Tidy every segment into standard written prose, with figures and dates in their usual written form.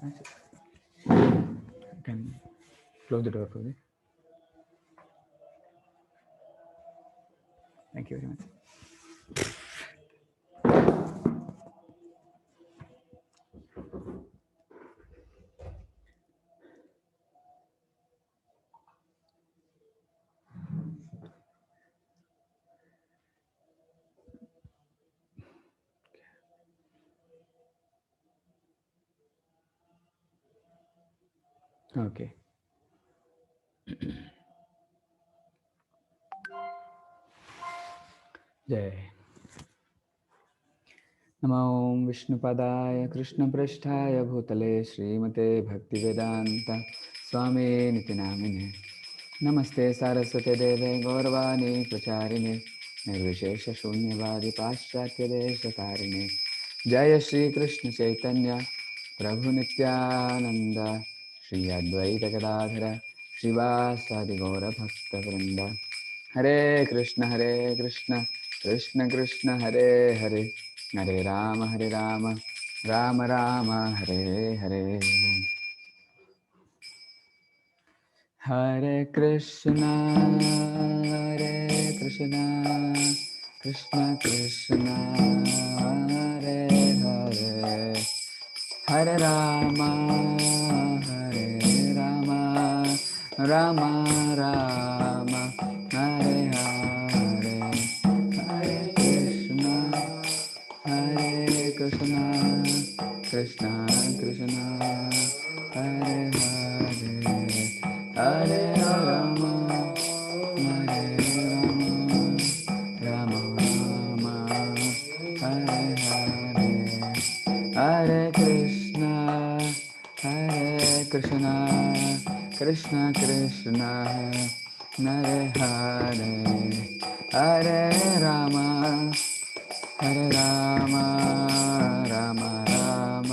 You can close the door, Prabhu. Thank you very much. Okay. Jai. नमो विष्णुपदाय कृष्णपृष्ठाय भूतले श्रीमते भक्तिवेदान्त स्वामी निति नामिने नमस्ते सारस्वते देवे गौरवाणी प्रचारिणे निर्विशेषशून्यवादि पाश्चात्यदेशकारिणे जय श्रीकृष्ण चैतन्य प्रभु नित्यानन्द श्री अद्वैत गदाधर श्रीवासादि गौरभक्तवृन्द हरे कृष्ण कृष्ण कृष्ण हरे हरे हरे राम राम राम हरे हरे हरे कृष्णा कृष्ण कृष्ण हरे हरे हरे राम राम राम हरे हरे हरे कृष्णा कृष्ण कृष्ण हरे हरे हरे राम राम राम हरे हरे हरे कृष्णा कृष्ण कृष्ण हरे हरे हरे राम राम राम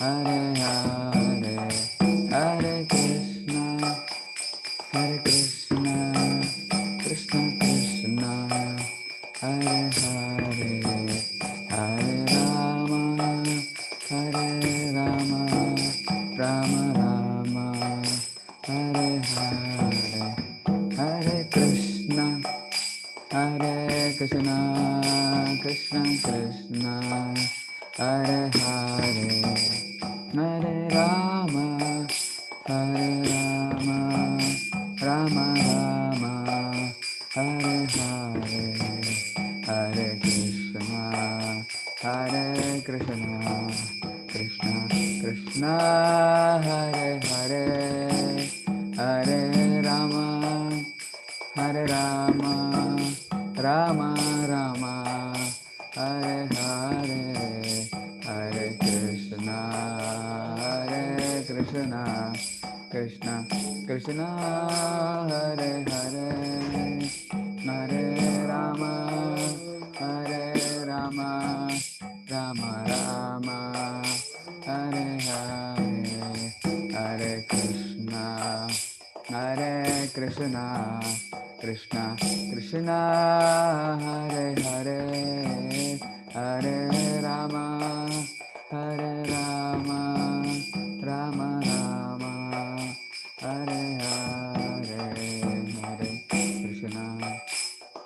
हरे हरे हरे कृष्ण कृष्ण कृष्ण हरे हरे हरे राम राम राम हरे हरे हरे कृष्ण कृष्ण कृष्ण हरे हरे हरे राम राम राम हरे हरे हरे कृष्ण कृष्ण कृष्ण हरे हरे हरे राम राम राम हरे हरे हरे कृष्ण कृष्ण कृष्ण हरे हरे हरे राम राम राम राम हरे हरे हरे कृष्ण कृष्ण कृष्ण हरे हरे हरे राम राम राम हरे हरे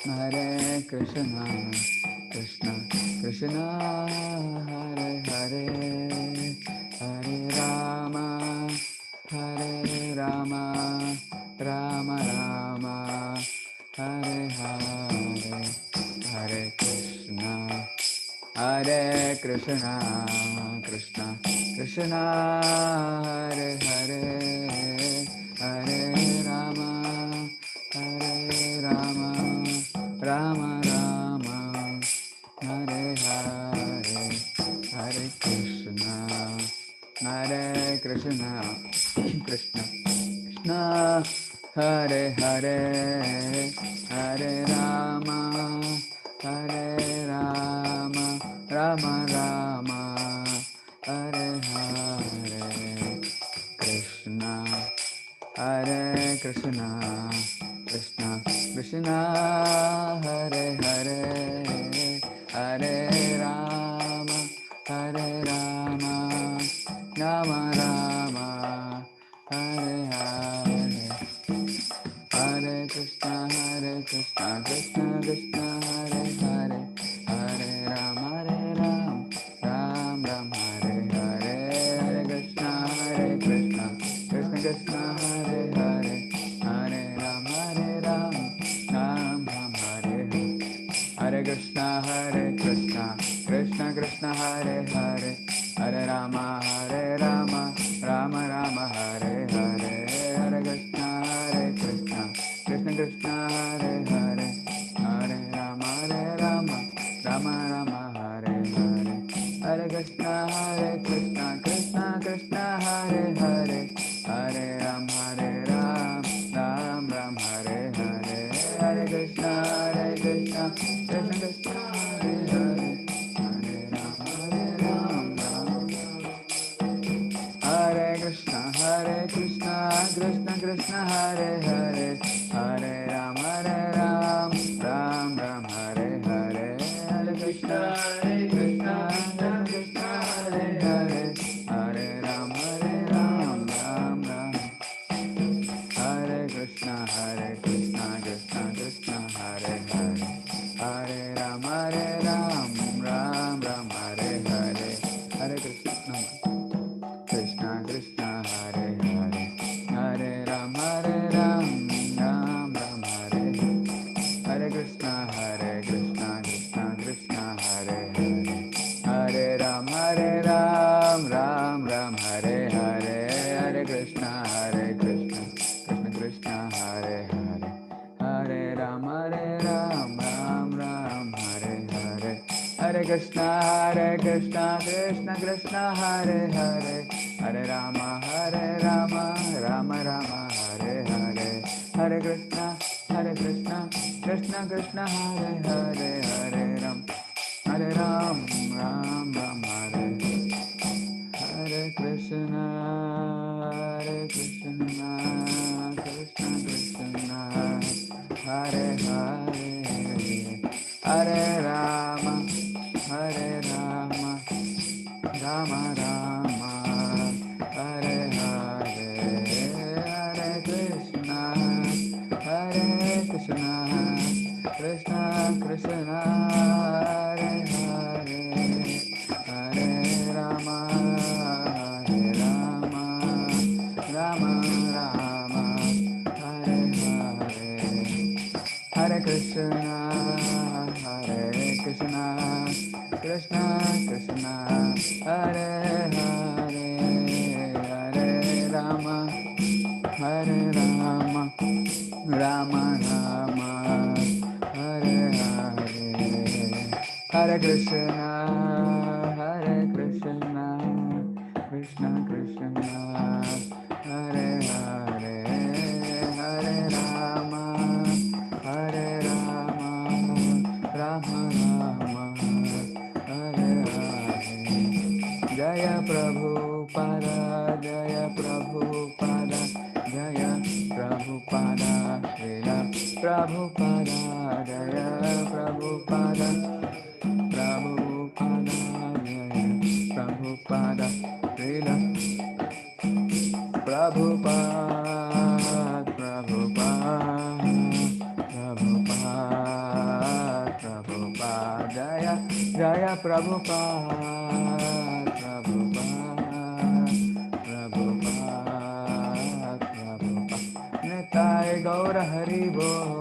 हरे कृष्ण कृष्ण कृष्ण हरे हरे हरे राम राम राम राम हरे हरे हरे कृष्ण कृष्ण कृष्ण हरे हरे हरे राम राम राम हरे हरे हरे कृष्ण कृष्ण कृष्ण हरे हरे हरे राम राम राम हरे हरे कृष्ण कृष्ण कृष्ण हरे हरे Hare Ram Ram Krishna, Krishna Krishna Hare Hare, Hare Rama, Rama Rama Hare Hare, Hare Krishna, Krishna Krishna Hare Hare, Hare Rama, Rama Rama Hare Hare, Hare Krishna, Krishna Krishna Hare Hare, Hare Ram, Ram Ram Hare Hare, Hare Krishna, Krishna Krishna Hare Hare, Hare Ram, Ram Hare Krishna, Krishna Krishna Hare Hare, Hare Ram, Ram Ram Hare Hare, Hare Krishna, Krishna Krishna Hare Hare, Hare Ram, Ram Ram Hare Krishna, Krishna Krishna Hare Hare, Hare Ram, Ram Ram Hare Hare, Hare Krishna, Krishna Krishna Hare Hare, Hare Ram, Ram Ram Hare Hare, Hare Krishna, Krishna Krishna Hare Hare, Hare Ram, Ram Ram Hare Hare, Hare Krishna, Krishna Krishna Hare Hare, Hare Ram, Ram Ram Hare Hare, Hare Krishna, Krishna Krishna Hare Hare, Hare Rama, Rama Rama Hare Hare, Hare Krishna, Krishna Krishna Hare Hare, Hare Ram, Ram Ram Hare Hare Krishna, Krishna Krishna, Hare Hare, Hare Rama, Rama Rama, Hare Hare, Hare Krishna, Krishna Krishna, Hare Hare, Hare Rama, Rama Rama, Hare Hare, Hare Krishna, Krishna Krishna, Hare Hare, Hare Rama, Rama Rama, Hare Hare, Hare Krishna, Krishna Krishna, Hare Hare, Hare Rama, Rama Rama, Hare Hare. Jaya Prabhupada, Jaya Prabhupada, Jaya Prabhupada, Srila Prabhupada, Jaya Prabhupada, Prabhupada, Jaya Prabhupada, Srila Prabhupada, Prabhupada, Jaya Prabhupada, Prabhupada, Nitai Gaura Hari Bol,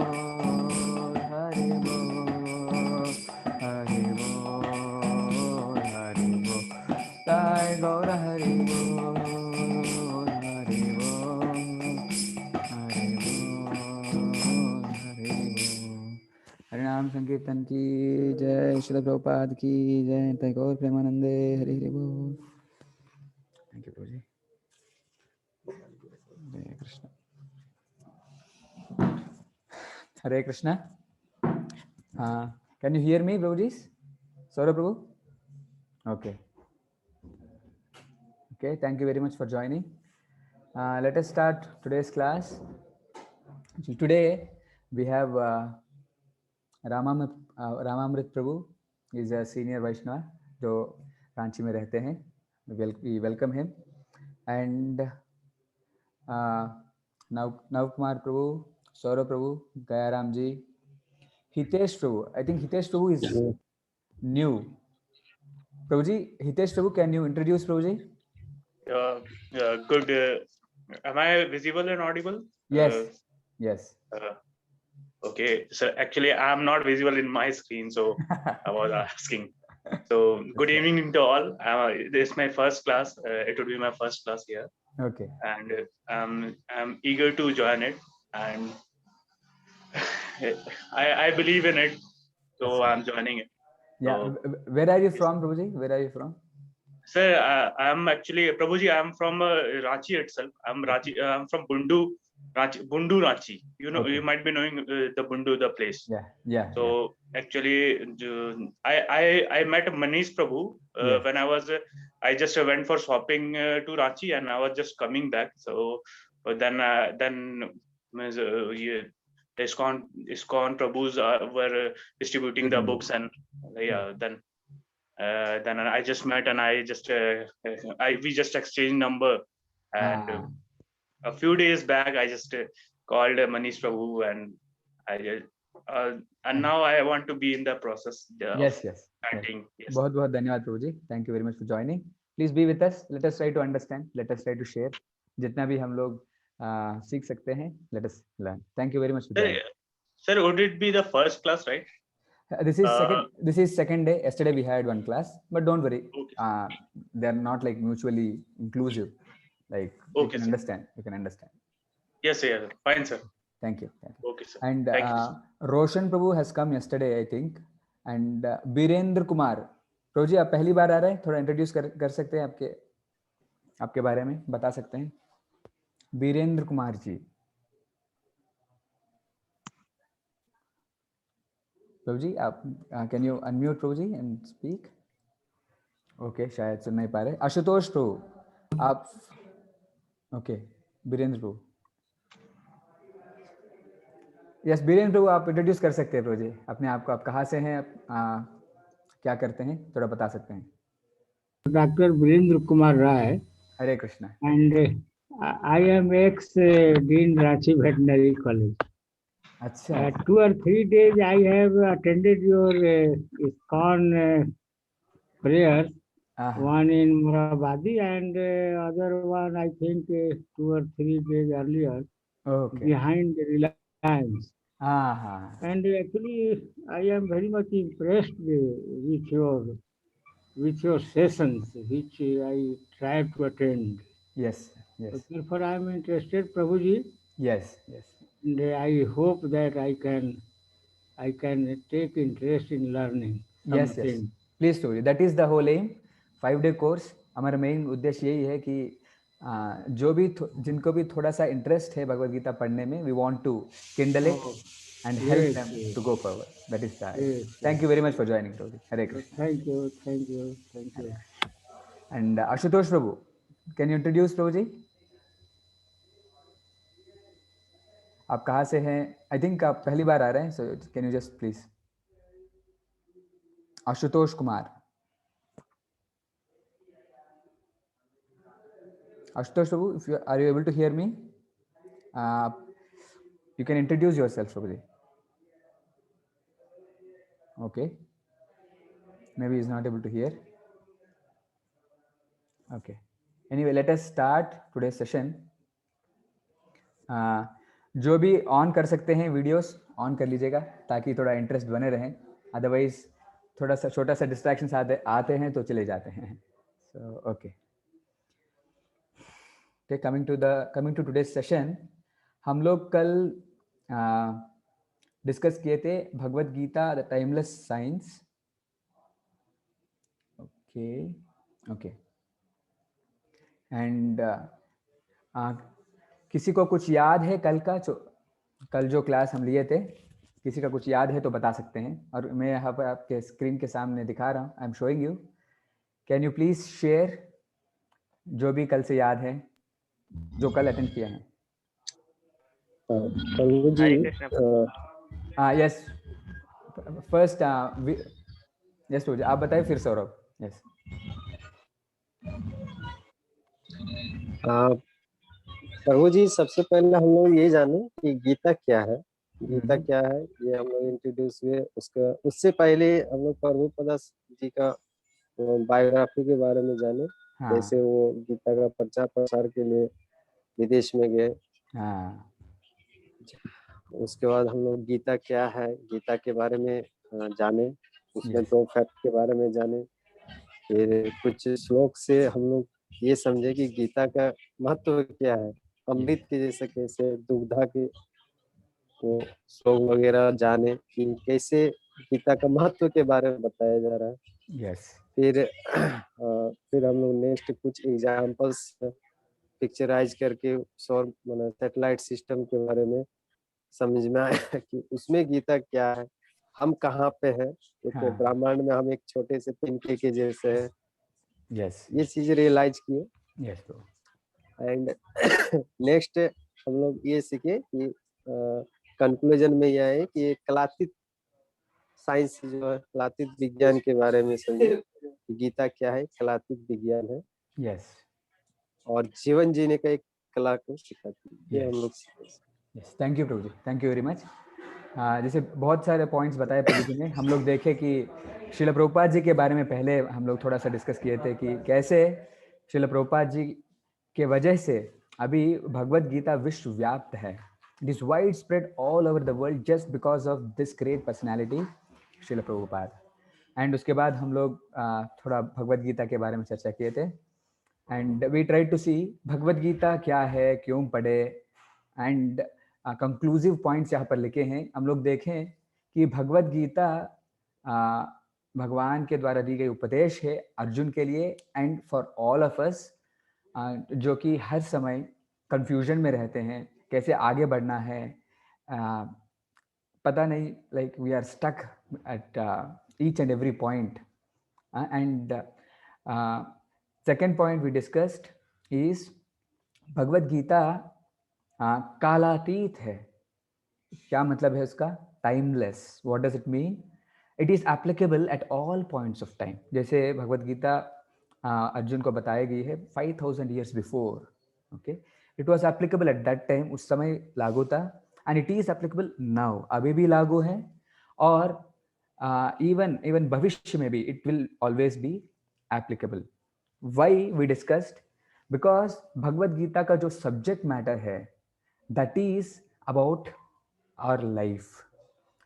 Hari Bol, Hari Bol, Hari Bol, Nitai Gaura Hari Bol, Hari Bol, Hari Bol, Hari Bol. हरिनाम संकीर्तन की जय, श्रील प्रभुपाद की जय, टैगोर प्रेमानंदे, हरि हरि बोल। Thank you प्रभु जी। Hare Krishna, Hare Krishna. Can you hear me, Prabhuji? Saurabh Prabhu? Okay. Okay, thank you very much for joining. Let us start today's class. So today we have Ramamrit Prabhu. He is a senior Vaishnava जो रांची में रहते हैं. We welcome him. And Navkumar Prabhu, Saurabh Prabhu, Gayaram ji, Hitesh Prabhu. I think Hitesh Prabhu is new. Prabhuji, Hitesh Prabhu, can you introduce Prabhuji? Good. Am I visible and audible? Yes. Yes. Okay. So actually, I'm not visible in my screen, so I was asking. So good That's right. evening to all. This is my first class. It would be my first class here, Okay. and I'm eager to join it. And I believe in it, That's so right. I'm joining it. Yeah. So, Where are you yes. from, Prabhuji? Where are you from? Sir, I'm actually Prabhuji. I'm from Ranchi itself. I'm Ranchi. I'm from Bundu, Ranchi. You know, Okay. you might be knowing the Bundu, the place. Yeah. Yeah. Yeah. So actually, I met Manish Prabhu Yes. when I just went for shopping to Ranchi, and I was just coming back. So but then means, yeah, the ISKCON Prabhus were distributing the books, and yeah, then I just met, and we just exchanged number, and Ah. a few days back I just called Manish Prabhu, and I just, and now I want to be in the process of Yes. Yes. Yes. chanting. Yes. बहुत बहुत धन्यवाद प्रभु जी. Thank you very much for joining. Please be with us. Let us try to understand. Let us try to share. जितना भी हम लोग सीख सकते हैं. Let us learn. Thank you very much for Sir, joining. sir, would it be the first class, right? This is second. This is second day. Yesterday we had one class, but don't worry. Okay. They're not like mutually inclusive. Like you Okay, can sir. understand. You can understand. Yes, sir. Fine, sir. Thank you. Thank you. Okay, sir. And Thank you, sir. Roshan Prabhu has come yesterday, I think. And Birendra Kumar. प्रभु जी आप पहली बार आ रहे हैं, थोड़ा introduce कर सकते हैं आपके बारे में बता सकते हैं. बीरेंद्र कुमार जी. प्रभु जी आप कैन यू अनम्यूट प्रभु जी एंड स्पीक. ओके, शायद सुन नहीं पा रहे. आशुतोष प्रभु आप. ओके, बीरेंद्र प्रभु. यस, बीरेंद्र प्रभु आप इंट्रोड्यूस कर सकते हैं प्रभु जी अपने आप को. आप कहाँ से हैं, क्या करते हैं, थोड़ा बता सकते हैं. Dr. Virendra Kumar Rai, Hare Krishna. and I am ex-Dean Ranchi Veterinary College. अच्छा. 2 or 3 days I have attended your ISKCON prayers, one in Moradabadi and other one I think 2 or 3 days earlier, Okay. behind Reliance. And actually I am very much impressed with your sessions, which I try to attend. Yes, yes. So therefore, I am interested, Prabhuji. Yes, yes. And I hope that I can take interest in learning Yes, something. yes. Please do it. That is the whole aim. 5-day course. हमारा main उद्देश्य यही है कि जो भी जिनको भी थोड़ा सा इंटरेस्ट है भगवद गीता पढ़ने में, we want to kindle it and help them to go forward. That is the idea. Thank you very much for joining, Prabhu. Hare Krishna. Thank you, thank you, thank you. And Ashutosh Prabhu, can you introduce Prabhu जी? आप कहाँ से हैं? I think आप पहली बार आ रहे हैं, so can you just please? Ashutosh Kumar. Ashutosh Prabhu, if are you able to hear me? You can introduce yourself, Prabhu. Okay. Maybe he's not able to hear. Okay. Anyway, let us start today's session. जो भी on कर सकते हैं videos on कर लीजिएगा ताकि थोड़ा interest बने रहें. अदरवाइज थोड़ा सा छोटा सा डिस्ट्रैक्शंस आते हैं तो चले जाते हैं. So okay. Coming to today's session, हम लोग कल डिस्कस किए थे Bhagavad Gita the timeless science. Okay. And किसी को कुछ याद है कल जो क्लास हम लिए थे? किसी का कुछ याद है तो बता सकते हैं. और मैं यहाँ पर आपके स्क्रीन के सामने दिखा रहा हूँ. I am showing you. Can you please share जो भी कल से याद है, जो कल अटेंड किया है. यस, फर्स्ट यस प्रभु जी आप बताइए, फिर सौरभ. यस. प्रभु जी, सबसे पहले हम लोग ये जाने कि गीता क्या है. गीता क्या है ये हम लोग इंट्रोड्यूस हुए. उससे पहले हम लोग प्रभुपद जी का बायोग्राफी के बारे में जाने. जैसे वो गीता का प्रचार प्रसार के लिए विदेश में गए. उसके बाद हम लोग गीता क्या है, गीता के बारे में जाने. उसमें दो फैक्ट के बारे में जाने, फिर कुछ श्लोक से हम लोग ये समझे कि गीता का महत्व क्या है, अमृत के जैसे कैसे दुग्धा के वो श्लोक वगैरह जाने कि कैसे गीता का महत्व के बारे में बताया जा रहा है। यस फिर हम लोग नेक्स्ट कुछ एग्जांपल्स पिक्चराइज करके सौर मतलब सैटेलाइट सिस्टम के बारे में समझ में आया कि उसमें गीता क्या है, हम कहाँ पे हैं, एक हाँ। ब्रह्मांड में हम एक छोटे से तिनके के जैसे हैं। यस ये चीज रियलाइज किए। यस ब्रो, एंड नेक्स्ट हम लोग ये सीखे कि कंक्लूजन में यह है कि कलातीत साइंस जो है, कलातीत विज्ञान के बारे में समझे कि गीता क्या है, कलातीत विज्ञान है यस और जीवन जीने का एक कला को सिखाती है। ये Yes. हम लोग सीखे। यस, थैंक यू प्रभु जी, थैंक यू वेरी मच। जैसे बहुत सारे पॉइंट्स बताए प्रभु जी ने, हम लोग देखे कि श्रील प्रभुपाद जी के बारे में पहले हम लोग थोड़ा सा डिस्कस किए थे कि कैसे श्रील प्रभुपाद जी के वजह से अभी भगवत गीता विश्व व्याप्त है। It is wide spread all over the world just because of this great personality Srila Prabhupada. And उसके बाद हम लोग थोड़ा भगवत गीता के बारे में चर्चा किए थे एंड वी ट्राई टू सी भगवत गीता क्या है, क्यों पढ़े, एंड कंक्लूसिव पॉइंट्स यहाँ पर लिखे हैं। हम लोग देखें कि भगवत गीता भगवान के द्वारा दी गई उपदेश है अर्जुन के लिए and for all of us जो कि हर समय कंफ्यूजन में रहते हैं, कैसे आगे बढ़ना है, पता नहीं, like we are stuck at each and every point. And second point we discussed is Bhagavad Gita कालातीत है। क्या मतलब है उसका? Timeless. What does it mean? It is applicable at all points of time. जैसे भगवत गीता अर्जुन को बताई गई है 5000 years before, okay, it was applicable at that time, उस समय लागू था, and it is applicable now, अभी भी लागू है, और इवन भविष्य में भी it will always be applicable. Why we discussed? Because Bhagavad Gita का जो सब्जेक्ट मैटर है that is about our life,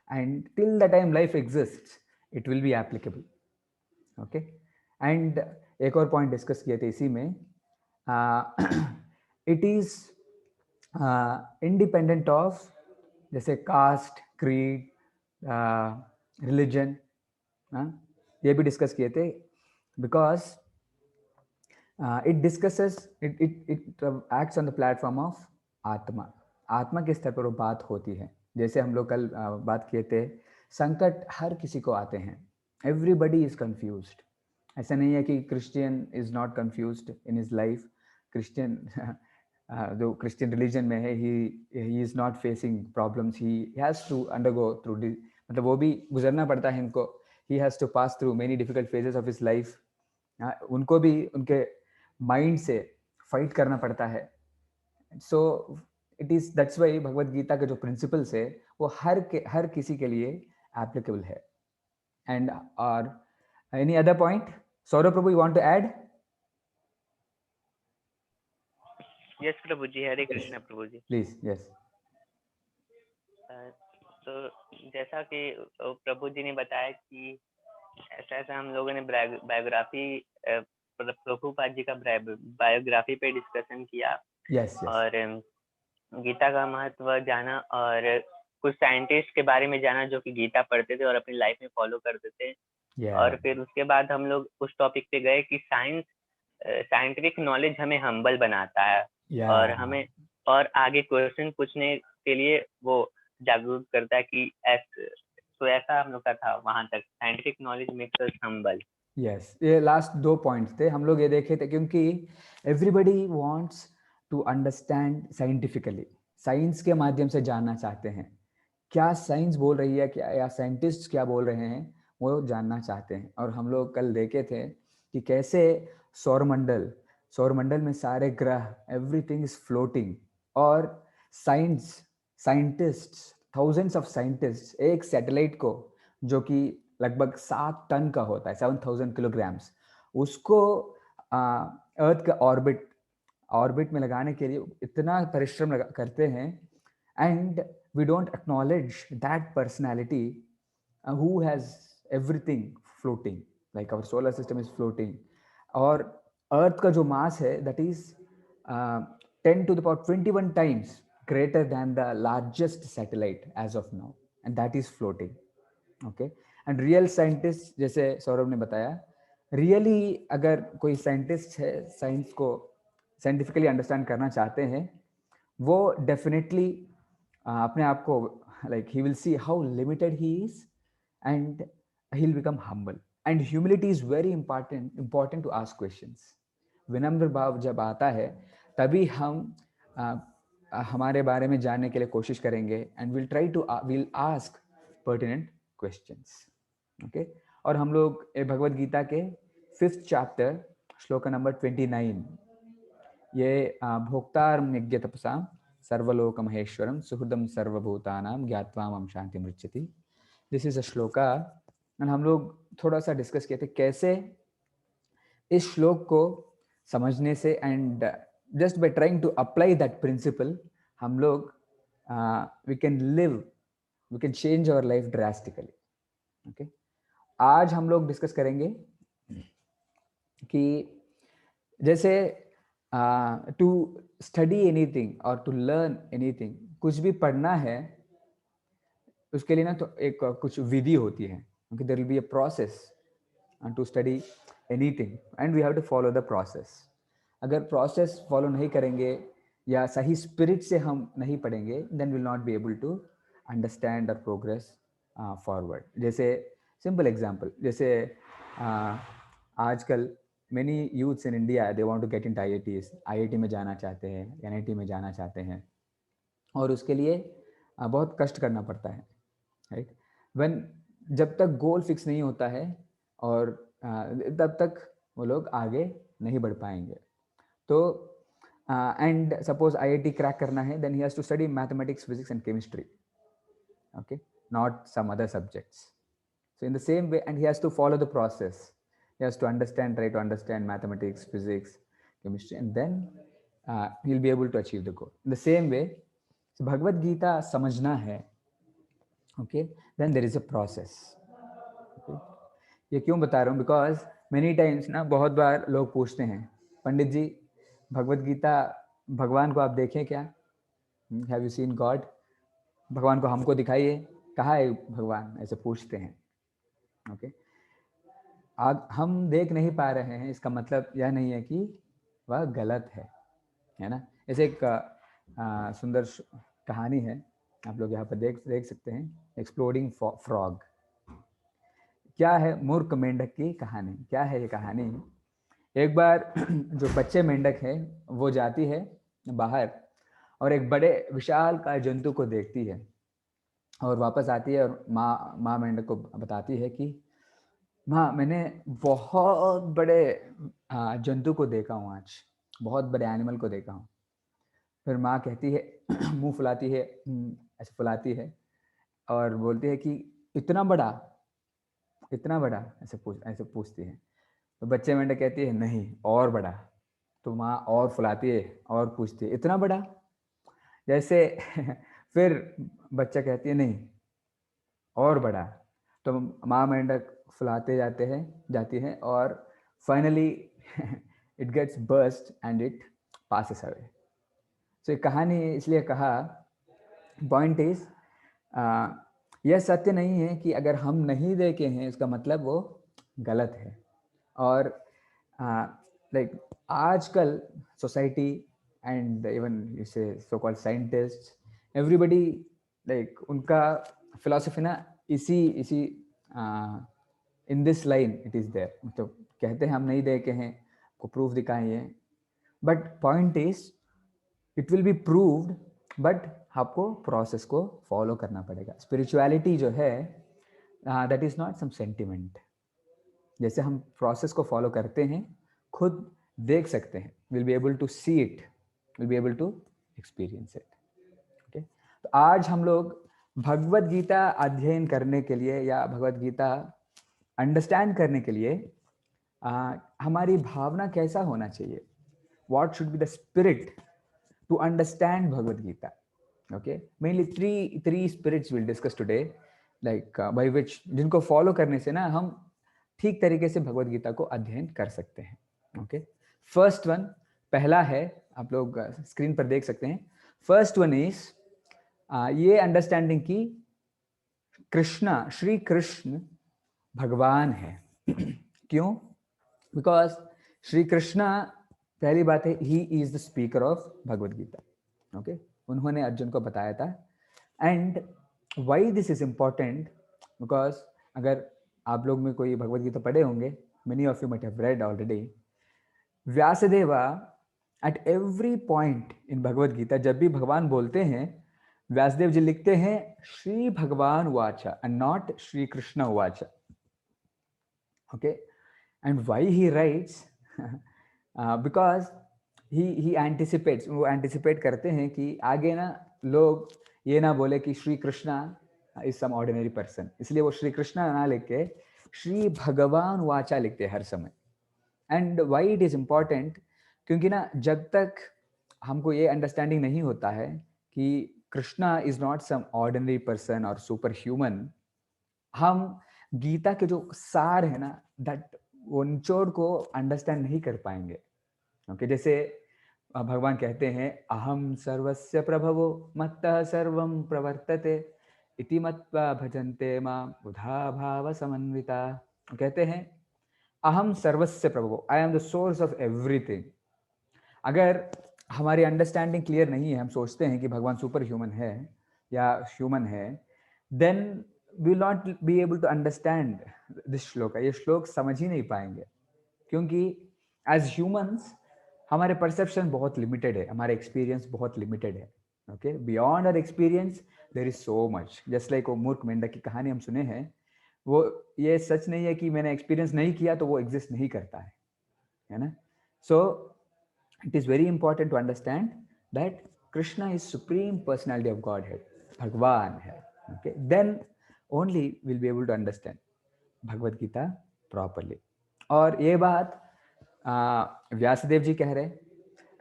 and till the time life exists it will be applicable, okay? And एक और पॉइंट डिस्कस किए थे इसी में, इट इज इंडिपेंडेंट ऑफ जैसे कास्ट, क्रीड, रिलीजन, ये भी डिस्कस किए थे, because it discusses it acts on the platform of आत्मा। आत्मा के स्तर पर वो बात होती है। जैसे हम लोग कल बात किए थे, संकट हर किसी को आते हैं, एवरीबडी इज कंफ्यूज्ड। ऐसा नहीं है कि Christian is not confused in his life. Christian जो क्रिश्चियन रिलीजन में है, he is not facing problems, he has to undergo through, मतलब वो भी गुजरना पड़ता है इनको, he has to pass through many difficult phases of his life. उनको भी उनके माइंड से फाइट करना पड़ता है। So it is that's why Bhagavad Gita के जो प्रिंसिपल्स है वो हर किसी के लिए एप्लीकेबल है। एंड और एनी अदर पॉइंट सौरभ प्रभु, you want to add? Yes प्रभु जी, हरे कृष्णा प्रभु जी। प्लीज। यस। तो जैसा कि प्रभु जी ने बताया कि ऐसा हम लोगों ने बायोग्राफी, प्रभुपाद जी का बायोग्राफी पे डिस्कशन किया। yes. और गीता का महत्व जाना और कुछ साइंटिस्ट के बारे में जाना जो कि गीता पढ़ते थे और अपनी लाइफ में फॉलो करते थे। और फिर उसके बाद हम लोग उस टॉपिक पे गए कि साइंटिफिक नॉलेज हमें हम्बल बनाता है और हमें और आगे क्वेश्चन पूछने के लिए वो जागरूक करता है कि तो ऐसा हम लोग का था वहां तक, scientific knowledge makes us humble. Yes, ये लास्ट 2 पॉइंट्स थे, हम लोग ये देखे थे, क्योंकि everybody wants to understand scientifically, science के माध्यम से जानना चाहते हैं क्या साइंस बोल रही है, क्या या साइंटिस्ट क्या बोल रहे हैं, वो जानना चाहते हैं। और हम लोग कल देखे थे कि कैसे सौरमंडल में सारे ग्रह, एवरीथिंग इज फ्लोटिंग, और साइंटिस्ट्स, थाउजेंड्स ऑफ साइंटिस्ट्स एक सैटेलाइट को जो कि लगभग 7 टन का होता है, 7000 किलोग्राम्स, उसको अर्थ का ऑर्बिट में लगाने के लिए इतना परिश्रम करते हैं। And we don't acknowledge that personality who has everything floating, like our solar system is floating, और अर्थ का जो मास है that is 10 to the power 21 times greater than the largest satellite as of now, and that is floating. Okay, and real scientists, जैसे सौरभ ने बताया, really अगर कोई scientist है, साइंस को साइंटिफिकली अंडरस्टैंड करना चाहते हैं, वो डेफिनेटली अपने आप को like he will see how limited he is and he'll become humble. And humility is very important to ask questions. विनम्र भाव जब आता है तभी हम हमारे बारे में जानने के लिए कोशिश करेंगे, and we'll ask pertinent questions. Okay, और हम लोग भगवद गीता के 5th चैप्टर श्लोक नंबर 29, ये भोक्तारं यज्ञ तपसा सर्वलोक महेश्वरम सुहृदम सर्वभूतानां ज्ञात्वा मां शांति मृच्छति. दिस इज अ श्लोका, और हम लोग थोड़ा सा डिस्कस किए थे कैसे इस श्लोक को समझने से and just by trying to apply that principle हम लोग we can change our life drastically. Okay, आज हम लोग डिस्कस करेंगे कि जैसे टू स्टडी एनीथिंग और टू लर्न एनीथिंग, कुछ भी पढ़ना है उसके लिए ना तो एक कुछ विधि होती है. Okay, there will be a process to study anything and we have to follow the process. अगर प्रोसेस फॉलो नहीं करेंगे या सही स्पिरिट से हम नहीं पढ़ेंगे, then will not be able to understand और प्रोग्रेस फॉरवर्ड. जैसे सिंपल एग्जांपल, जैसे आजकल many youths in India, they want to get into IITs, IIT में जाना चाहते हैं, NIT में जाना चाहते हैं, और उसके लिए बहुत कष्ट करना पड़ता है, राइट. when जब तक गोल फिक्स नहीं होता है और तब तक वो लोग आगे नहीं बढ़ पाएंगे. तो एंड सपोज IIT क्रैक करना है, then he has to study mathematics, physics and chemistry, okay, not some other subjects. So in the same way, and he has to follow the process. He has to try to understand mathematics, physics, chemistry, and then he'll be able to achieve the goal. In the same way, so Bhagavad Gita समझना है, okay, then there is a process. Okay, ये क्यों बता रहा हूँ? Because many times ना बहुत बार लोग पूछते हैं, पंडित जी भगवद गीता, भगवान को आप देखें क्या? Have you seen God? भगवान को हमको दिखाइए, कहाँ है भगवान? ऐसे पूछते हैं. ओके, आज हम देख नहीं पा रहे हैं, इसका मतलब यह नहीं है कि वह गलत है ना. ऐसे एक सुंदर कहानी है, आप लोग यहाँ पर देख सकते हैं, एक्सप्लोडिंग फ्रॉग. क्या है? मूर्ख मेंढक की कहानी. क्या है ये कहानी? एक बार जो बच्चे मेंढक है वो जाती है बाहर और एक बड़े विशाल का जंतु को देखती है और वापस आती है और माँ मेंढक को बताती है कि माँ, मैंने बहुत बड़े जंतु को देखा हूँ, आज बहुत बड़े एनिमल को देखा हूँ. फिर माँ कहती है, मुंह फुलाती है, ऐसे फुलाती है और बोलती है कि इतना बड़ा, ऐसे पूछती है. तो बच्चे मेंढक कहती है नहीं, और बड़ा. तो माँ और फुलाती है और पूछती है इतना बड़ा, जैसे फिर बच्चा कहती है नहीं, और बड़ा. तो माँ मेंढक फुलाते जाती है और finally it gets burst and it passes away. So ये कहानी इसलिए कहा, पॉइंट इज यह सत्य नहीं है कि अगर हम नहीं देखे हैं इसका मतलब वो गलत है. और लाइक आजकल सोसाइटी एंड इवन इसे so called scientist, everybody like उनका फिलॉसफी ना इसी in this line it is there. तो कहते हैं हम नहीं देखे हैं, को प्रूफ दिखाइए, but point is it will be proved, but आपको प्रोसेस को फॉलो करना पड़ेगा. स्पिरिचुअलिटी जो है that is not some sentiment. जैसे हम प्रोसेस को फॉलो करते हैं, खुद देख सकते हैं, will be able to see it, will be able to experience it. Okay, तो आज हम लोग भगवद गीता अध्ययन करने के लिए या भगवद गीता अंडरस्टैंड करने के लिए हमारी भावना कैसा होना चाहिए, what should be the spirit to understand Bhagavad Gita. Okay, mainly three spirits we'll discuss today. Like by which, जिनको फॉलो करने से ना हम ठीक तरीके से भगवत गीता को अध्ययन कर सकते हैं. ओके, फर्स्ट वन, पहला है, आप लोग स्क्रीन पर देख सकते हैं. फर्स्ट वन इज ये अंडरस्टैंडिंग की कृष्णा, श्री कृष्ण भगवान है. क्यों? बिकॉज श्री कृष्णा, पहली बात है, he is the speaker of Bhagavad Gita. Okay, उन्होंने अर्जुन को बताया था. And why this is important? Because अगर आप लोग में कोई भगवत गीता पढ़े होंगे, many of you might have read already, Vyasadeva at every point in Bhagavad Gita, जब भी भगवान बोलते हैं, व्यासदेव जी लिखते हैं श्री भगवान वाचा and not श्री कृष्ण वाचा. Okay, and why he writes? Because he anticipates, वो anticipate करते हैं कि आगे ना लोग ये ना बोले कि Shri Krishna is some ordinary person, इसलिए वो श्री कृष्णा ना लिख के श्री भगवान वाचा लिखते हैं हर समय. And why it is important? क्योंकि ना जब तक हमको ये अंडरस्टैंडिंग नहीं होता है कि Krishna is not some ordinary person और सुपर ह्यूमन, हम गीता के जो सार है ना, दैट वो निचोड़ को अंडरस्टैंड नहीं कर पाएंगे. ओके, जैसे भगवान कहते हैं अहम सर्वस्य प्रभवो मत्तः सर्वं प्रवर्तते इति मत्वा भजन्ते मां बुधा भाव समन्विता. कहते हैं अहम सर्वस्य प्रभवो, I am the source of everything. अगर हमारी अंडरस्टैंडिंग क्लियर नहीं है, हम सोचते हैं कि भगवान सुपर ह्यूमन है या ह्यूमन है, then we will not be able to understand this shloka. ये श्लोक समझ ही नहीं पाएंगे, क्योंकि एज ह्यूमंस हमारे परसेप्शन बहुत लिमिटेड है, हमारे एक्सपीरियंस बहुत लिमिटेड है. Okay, beyond our experience there is so much. Just like वो मूर्ख मेंढक की कहानी हम सुने हैं, वो ये सच नहीं है कि मैंने एक्सपीरियंस नहीं किया तो वो एग्जिस्ट नहीं करता है ना. So it is very important to understand that Krishna is supreme personality of god head, भगवान है. Okay, then only will be able to understand Bhagavad Gita properly. और ये बात व्यासदेव जी कह रहे,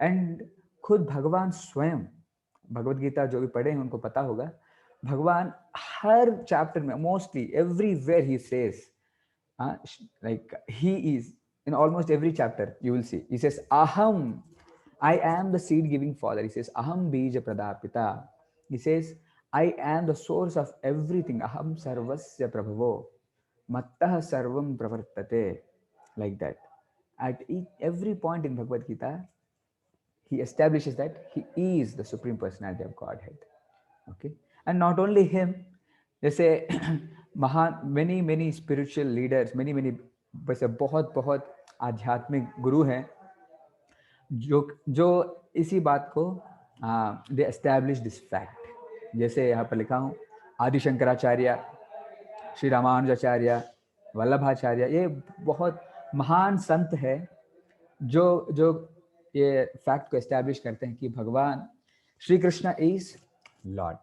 एंड खुद भगवान स्वयं, भगवत गीता जो भी पढ़े हैं उनको पता होगा, भगवान हर चैप्टर में mostly everywhere he says, like he is in almost every chapter you will see he says अहम, I am the seed giving father. He says अहम बीज प्रदापिता. He says I am the source of everything. अहम सर्वस्य प्रभवो मत्तः सर्वं प्रवर्तते. Like that, at every point in Bhagavad Gita, he establishes that he is the supreme personality of Godhead. Okay, and not only him, जैसे महान many spiritual leaders, many वैसे बहुत आध्यात्मिक गुरु हैं जो इसी बात को they established this fact. जैसे यहाँ पर लिखा हूँ, आदि शंकराचार्य, श्री रामानुजाचार्य, वल्लभाचार्य, ये बहुत महान संत है जो ये फैक्ट को एस्टैब्लिश करते हैं कि भगवान Shri Krishna is Lord.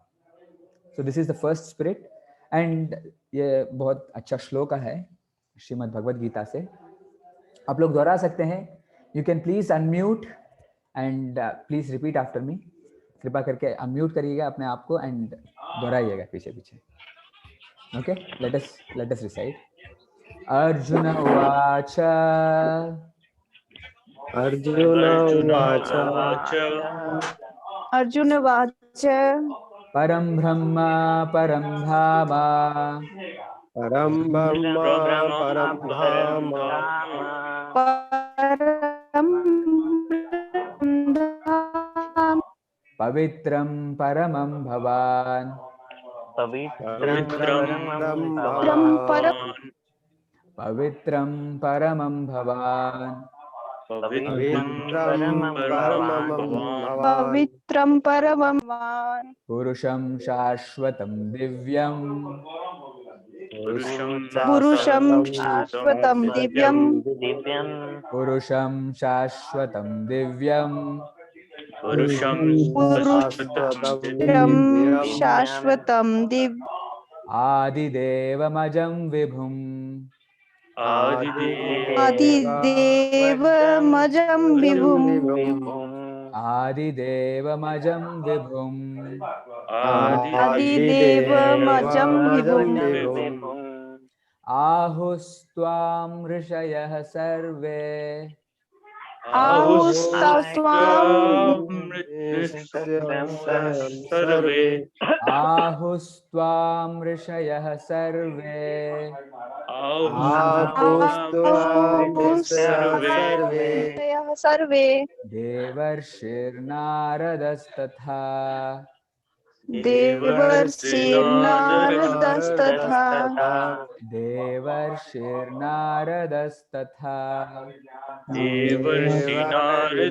So this is the first spirit. And ये बहुत अच्छा श्लोक है श्रीमद् भगवद गीता से, आप लोग दोहरा सकते हैं. You can please unmute and please repeat after मी. कृपा करके अनम्यूट करिएगा अपने आप को एंड दोहराइएगा पीछे. ओके, लेट अस रिसाइट. अर्जुन उवाच अर्जुन उवाच परं ब्रह्म परं धाम पवित्रं परमं भवान् पवित्रं परमं भवान् पवित्रं परमं भवान् पुरुषं शाश्वतं दिव्यं पुरुषं शाश्वतं दिव्यं पुरुषं शाश्वतं दिव्यं पुरुषं शाश्वतं दिव्यम् आदिदेवमजं विभुम् आदिदेवमजं विभुम् आदिदेवमजं विभुम् आदिदेवमजं विभुम् आहुस्त्वां ऋषयः सर्वे सर्वे आहुस्त्वां ऋषयः सर्वे सर्वे देवर्षिर्नारदस्तथा देवर्षिर्नारदस्तथा देवर्षिर्नारदस्तथा देवर्षिर्नारद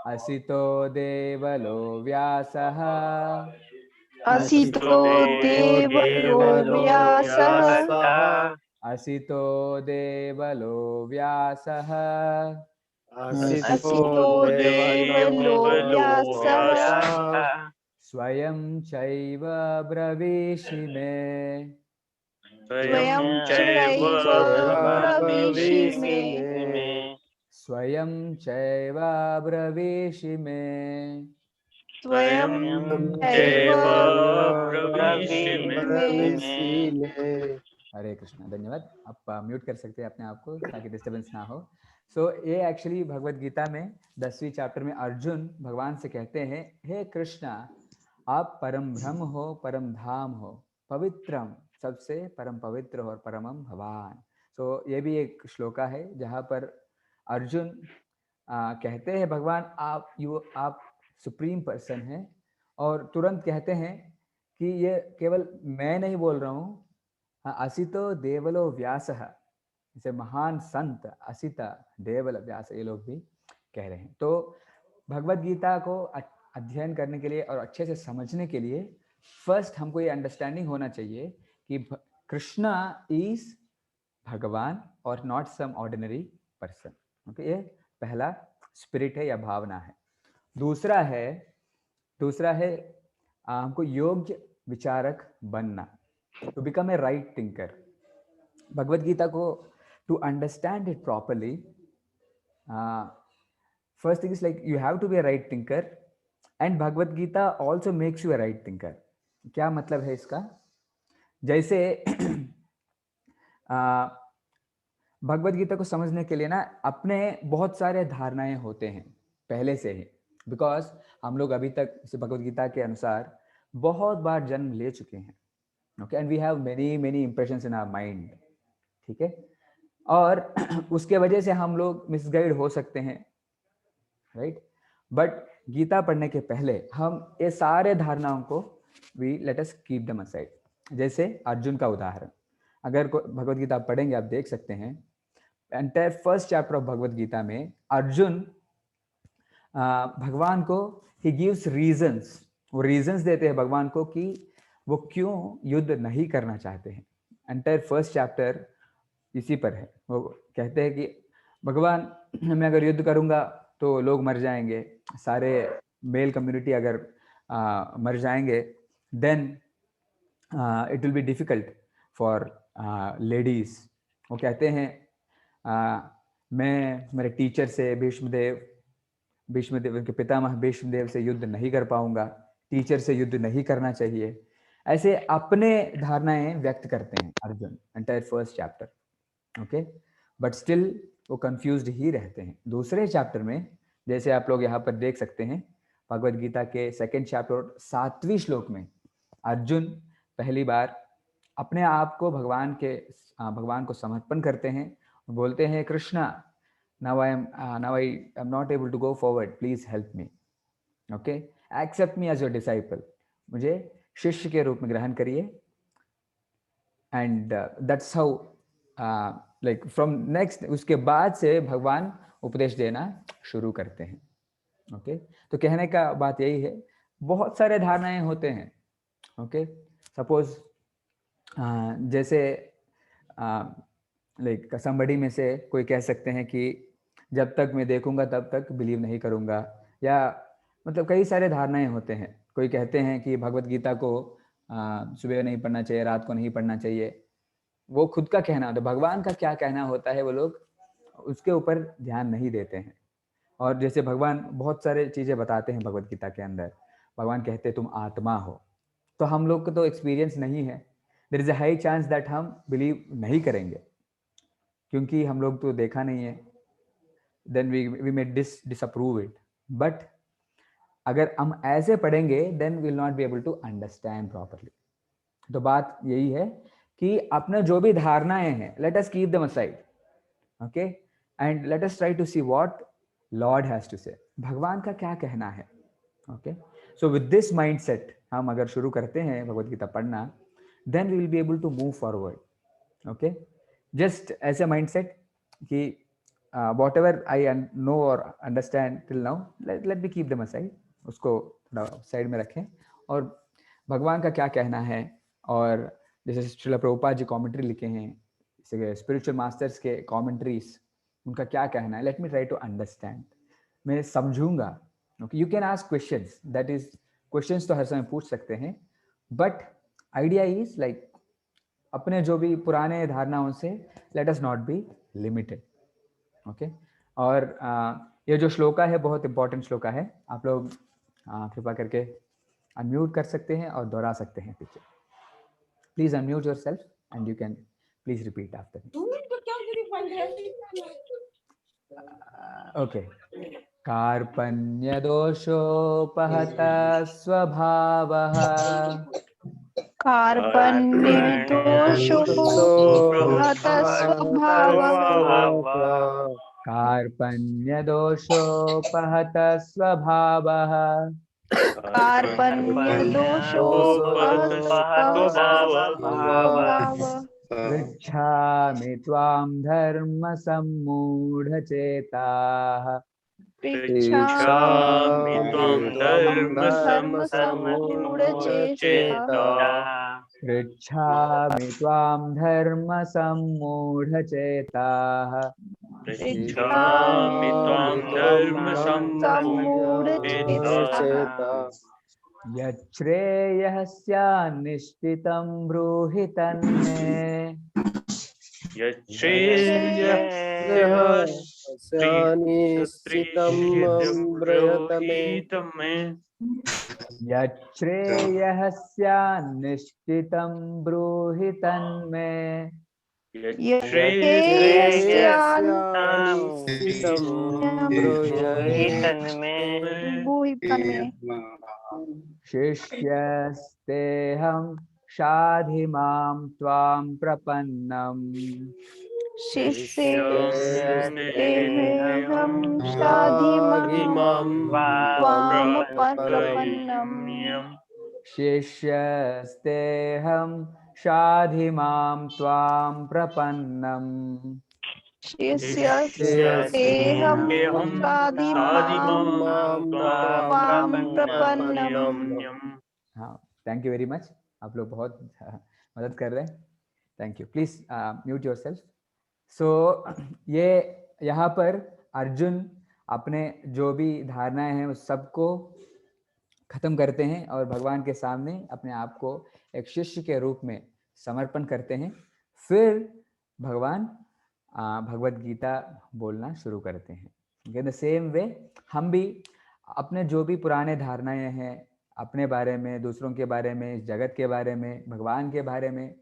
असितो देवलो व्यासः असितो देवलो व्यासः असितो देवलो व्यासः असितो देवलो व्यासः स्वयं चैव ब्रवीषि मे स्वयं चैव ब्रवीषि मे स्वयं चैव ब्रवीषि मे स्वयं चैव ब्रवीषि मे। हरे कृष्णा। धन्यवाद। आप म्यूट कर सकते हैं अपने आप को ताकि डिस्टर्बेंस ना हो। सो ये एक्चुअली भगवत गीता में 10वीं चैप्टर में अर्जुन भगवान से कहते हैं, हे कृष्णा, आप परम ब्रह्म हो, परम धाम हो, पवित्रम, सबसे परम पवित्र और परमम भवान। सो ये भी एक श्लोका है जहाँ पर अर्जुन कहते हैं भगवान आप सुप्रीम पर्सन हैं, और तुरंत कहते हैं कि ये केवल मैं नहीं बोल रहा हूँ, असितो देवलो व्यासः, जैसे महान संत असिता देवल व्यास ये लोग भी कह रहे हैं। तो भगवत गीता को अध्ययन करने के लिए और अच्छे से समझने के लिए फर्स्ट हमको ये अंडरस्टैंडिंग होना चाहिए कि कृष्णा इज भगवान और not some ordinary person. Okay, ये पहला स्पिरिट है या भावना है। दूसरा है हमको योग्य विचारक बनना, to become a right thinker. Bhagavad Gita को to understand it properly, first thing is like you have to be a right thinker, and Bhagavad Gita also makes you a right thinker. क्या मतलब है इसका? जैसे भगवत गीता को समझने के लिए ना अपने बहुत सारे धारणाएं होते हैं पहले से ही, बिकॉज हम लोग अभी तक इसे भगवत गीता के अनुसार बहुत बार जन्म ले चुके हैं। Okay, and we have many impressions in our mind. ठीक है, और उसके वजह से हम लोग मिसगाइड हो सकते हैं, राइट। बट गीता पढ़ने के पहले हम ये सारे धारणाओं को late us keep them aside. जैसे अर्जुन का उदाहरण, अगर भगवत गीता पढ़ेंगे आप देख सकते हैं, entire first chapter of Bhagavad Gita में अर्जुन भगवान को ही गिव्स रीजंस, वो रीजंस देते हैं भगवान को कि वो क्यों युद्ध नहीं करना चाहते हैं। एंटायर फर्स्ट चैप्टर इसी पर है। वो कहते हैं कि भगवान, मैं अगर युद्ध करूंगा तो लोग मर जाएंगे, सारे मेल कम्युनिटी अगर मर जाएंगे, then it will be difficult for ladies. वो कहते हैं मैं मेरे टीचर से भीष्मदेव के पितामह भीष्मदेव से युद्ध नहीं कर पाऊंगा, टीचर से युद्ध नहीं करना चाहिए। ऐसे अपने धारणाएं व्यक्त करते हैं Arjun entire first chapter. Okay, but still वो कंफ्यूज्ड ही रहते हैं। दूसरे चैप्टर में जैसे आप लोग यहाँ पर देख सकते हैं, भगवत गीता के सेकंड चैप्टर 7वीं श्लोक में अर्जुन पहली बार अपने आप को भगवान को समर्पण करते हैं, बोलते हैं Krishna, now I am not able to go forward, please help me, okay, accept me as your disciple, मुझे शिष्य के रूप में ग्रहण करिए। And that's how like from next, उसके बाद से भगवान उपदेश देना शुरू करते हैं। ओके, तो कहने का बात यही है, बहुत सारे धारणाएं होते हैं। ओके, सपोज जैसे लाइक somebody में से कोई कह सकते हैं कि जब तक मैं देखूंगा तब तक बिलीव नहीं करूंगा, या मतलब कई सारे धारणाएं होते हैं। कोई कहते हैं कि भगवत गीता को सुबह नहीं पढ़ना चाहिए, रात को नहीं पढ़ना चाहिए, वो खुद का कहना होता है। भगवान का क्या कहना होता है वो लोग उसके ऊपर ध्यान नहीं देते हैं। और जैसे भगवान बहुत सारे चीज़ें बताते हैं भगवत गीता के अंदर, भगवान कहते हैं तुम आत्मा हो, तो हम लोग को तो एक्सपीरियंस नहीं है, there is a high chance that हम बिलीव नहीं करेंगे, क्योंकि हम लोग तो देखा नहीं है, then we may disapprove it. But अगर हम ऐसे पढ़ेंगे then will not be able to understand properly. तो बात यही है कि अपना जो भी धारणाएं हैं, let us keep them aside, okay, and let us try to see what lord has to say, भगवान का क्या कहना है। Okay, so with this mindset हम अगर शुरू करते हैं भगवत गीता पढ़ना, then we will be able to move forward. Okay, just ऐसे माइंडसेट कि whatever I know or understand till now, let me keep them aside, उसको थोड़ा साइड में रखें, और भगवान का क्या कहना है, और जैसे श्रील प्रभुपाद जी कमेंट्री लिखे हैं, स्पिरिचुअल मास्टर्स के कमेंट्रीज, उनका क्या कहना है, let me try to understand, मैं समझूंगा। Okay, you can ask questions, that is questions तो हर समय पूछ सकते हैं, बट आइडिया इज लाइक अपने जो भी पुराने धारणाओं से let us not be limited. Okay, और ये जो श्लोका है बहुत इंपॉर्टेंट श्लोका है, आप लोग कृपा करके अनम्यूट कर सकते हैं और दोहरा सकते हैं पीछे। Please unmute yourself and you can please repeat after me. Okay, कार्पण्यदोषोपहतः स्वभावः, कार्पण्यदोषोपहतः स्वभावः, कार्पण्यदोषोपहतः स्वभावः, पृच्छामि त्वां धर्मसम्मूढचेताः, पृच्छामि त्वां धर्मसम्मूढचेताः, पृच्छामि त्वां धर्मसम्मूढचेताः, पृच्छामि त्वां धर्मसम्मूढचेताः, यच्छ्रेयः स्यान्निश्चितं ब्रूहि तन्मे, यच्छ्रेयः स्यान्निश्चितं ब्रूहि तन्मे, शिष्यस्तेऽहं शाधि मां त्वां प्रपन्नम्, शिष्यस्तेऽहं शाधि मां त्वां प्रपन्नम्, शिष्यस्तेऽहं शाधि मां त्वां प्रपन्नम्, शिष्यस्तेऽहं शाधि मां त्वां प्रपन्नम्। हाँ, थैंक यू वेरी मच, आप लोग बहुत मदद कर रहे हैं, thank you. Please mute yourself. So ये यहाँ पर अर्जुन अपने जो भी धारणाएं हैं उस सबको खत्म करते हैं और भगवान के सामने अपने आप को एक शिष्य के रूप में समर्पण करते हैं। फिर भगवान भगवत गीता बोलना शुरू करते हैं। इन द सेम वे हम भी अपने जो भी पुराने धारणाएं हैं अपने बारे में, दूसरों के बारे में, इस जगत के बारे में, भगवान के बारे में,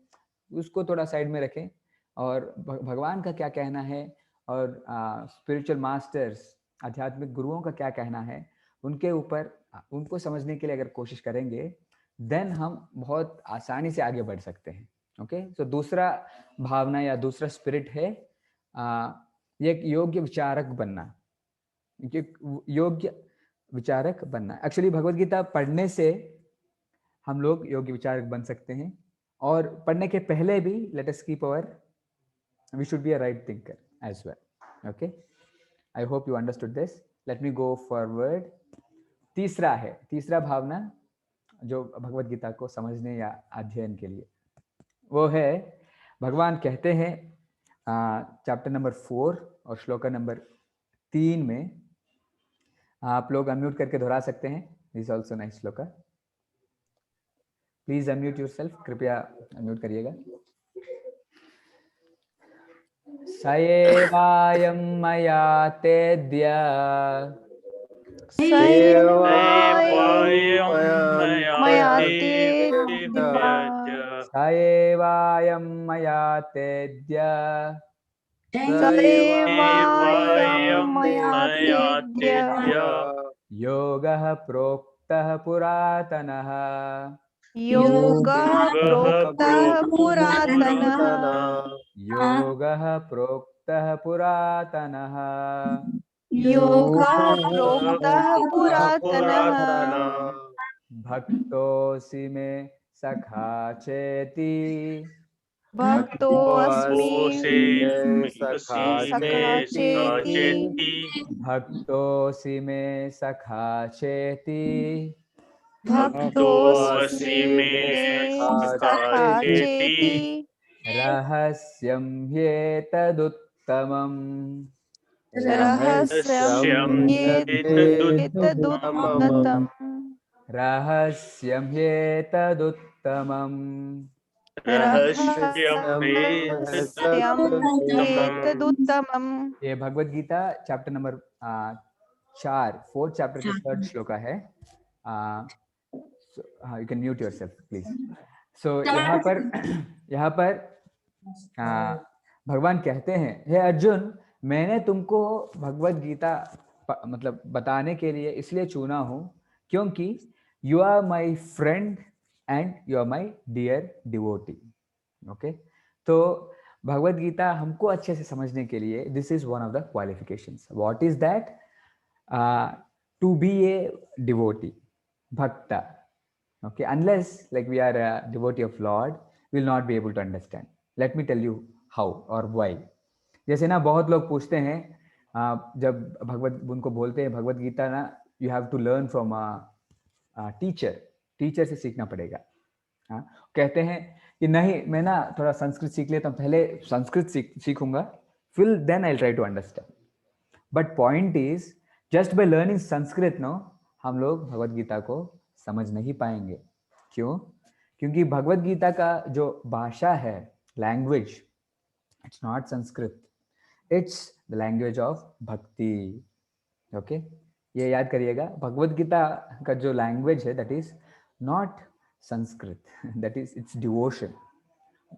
उसको थोड़ा साइड में रखें और भगवान का क्या कहना है और स्पिरिचुअल मास्टर्स, आध्यात्मिक गुरुओं का क्या कहना है, उनके ऊपर उनको समझने के लिए अगर कोशिश करेंगे देन हम बहुत आसानी से आगे बढ़ सकते हैं। ओके, तो दूसरा भावना या दूसरा स्पिरिट है ये योग्य विचारक बनना। योग्य विचारक बनना, एक्चुअली भगवत गीता पढ़ने से हम लोग योग्य विचारक बन सकते हैं, और पढ़ने के पहले भी let us keep our, we should be a right thinker as well. Okay, I hope you understood this. Let me go forward. तीसरा भावना जो भगवत गीता को समझने या अध्ययन के लिए, वो है भगवान कहते हैं चैप्टर नंबर 4 और श्लोका नंबर 3 में, आप लोग अनम्यूट करके दोहरा सकते हैं। This also nice shloka, please unmute yourself, कृपया अनम्यूट करिएगा। सएवायं मया तेद्य सएवायं मया तेद्य योगः प्रोक्तः पुरातनः योगः प्रोक्तः पुरातनः योगः प्रोक्तः पुरातनः योगः प्रोक्तः पुरातनः भक्तोऽसि मे सखा चेति भक्तोऽस्मि सखा सखा चेति भक्तोऽसि मे सखा चेति भक्तोऽस्मि मे सखा चेति रहस्यं ह्येतदुत्तमम् रहस्यं ह्येतदुत्तमम् रहस्यं ह्येतदुत्तमम् रहस्यं ह्येतदुत्तमम्। ये Bhagavad Gita chapter number 4 chapter का 3rd श्लोका है। You can mute yourself please. So यहाँ पर भगवान कहते हैं, हे अर्जुन, मैंने तुमको भगवद गीता मतलब बताने के लिए इसलिए चुना हूँ क्योंकि you are my friend and you are my dear devotee. Okay, तो भगवद गीता हमको अच्छे से समझने के लिए this is one of the qualifications. What is that? To be a devotee, bhakta. Okay, unless like we are a devotee of Lord, we will not be able to understand. Let me tell you how or why. जैसे ना बहुत लोग पूछते हैं जब उनको बोलते हैं भगवद गीता ना you have to learn from a teacher से सीखना पड़ेगा। कहते हैं कि नहीं, मैं ना थोड़ा संस्कृत सीख लेता हूँ, पहले संस्कृत सीखूंगा, फिर then I try to understand. But point is just by learning Sanskrit no हम लोग भगवद गीता को समझ नहीं पाएंगे। क्यों? क्योंकि भगवद गीता का जो भाषा है, language, it's not Sanskrit, it's the language of bhakti. Okay, ये याद करिएगा, भगवद गीता का जो लैंग्वेज है that is not Sanskrit, that is it's devotion.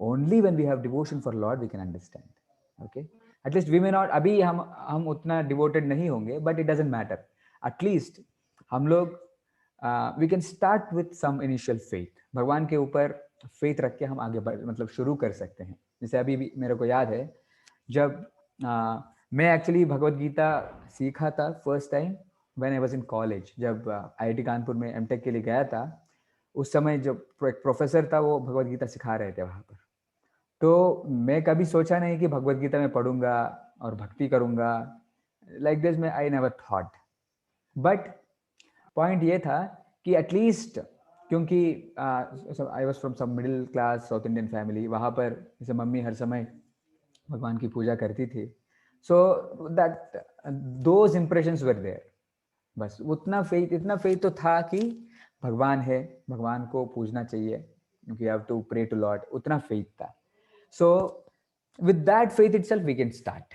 Only when we have devotion for lord we can understand. Okay, at least we may not, अभी हम उतना devoted नहीं होंगे, but it doesn't matter. At least हम लोग we can start with some initial faith, भगवान के ऊपर faith रख के हम आगे मतलब शुरू कर सकते हैं। जैसे अभी भी मेरे को याद है जब मैं एक्चुअली भगवद गीता सीखा था first time when I was in college. जब आईआईटी कानपुर में एमटेक के लिए गया था, उस समय जो एक प्रोफेसर था वो भगवद गीता सिखा रहे थे वहाँ पर। तो मैं कभी सोचा नहीं कि भगवद गीता में पढ़ूंगा और भक्ति करूंगा, लाइक दिस मैं I never thought. But point ये था कि एटलीस्ट, क्योंकि I was from some middle class south Indian family, वहाँ पर जैसे मम्मी हर समय भगवान की पूजा करती थी, so that those impressions were there. बस इतना फेथ तो था कि भगवान है, भगवान को पूजना चाहिए, you have to pray to lord, उतना फेथ था। So with that faith itself we can start.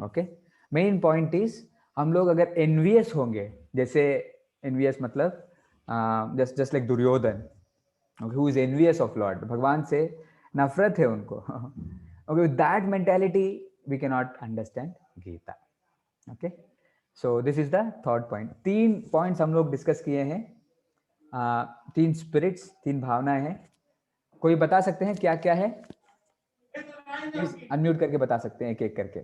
Okay, main point is हम लोग अगर एनवियस होंगे, जैसे एनवियस मतलब just like Duryodhan, who is envious of lord, भगवान से नफरत है उनको। Okay, with that mentality we can not understand Gita. Okay, so this is the third point. 3 points हम लोग डिस्कस किए हैं, 3 स्पिरिट्स, 3 भावनाएं हैं। कोई बता सकते हैं क्या क्या है? अनम्यूट करके बता सकते हैं एक एक करके।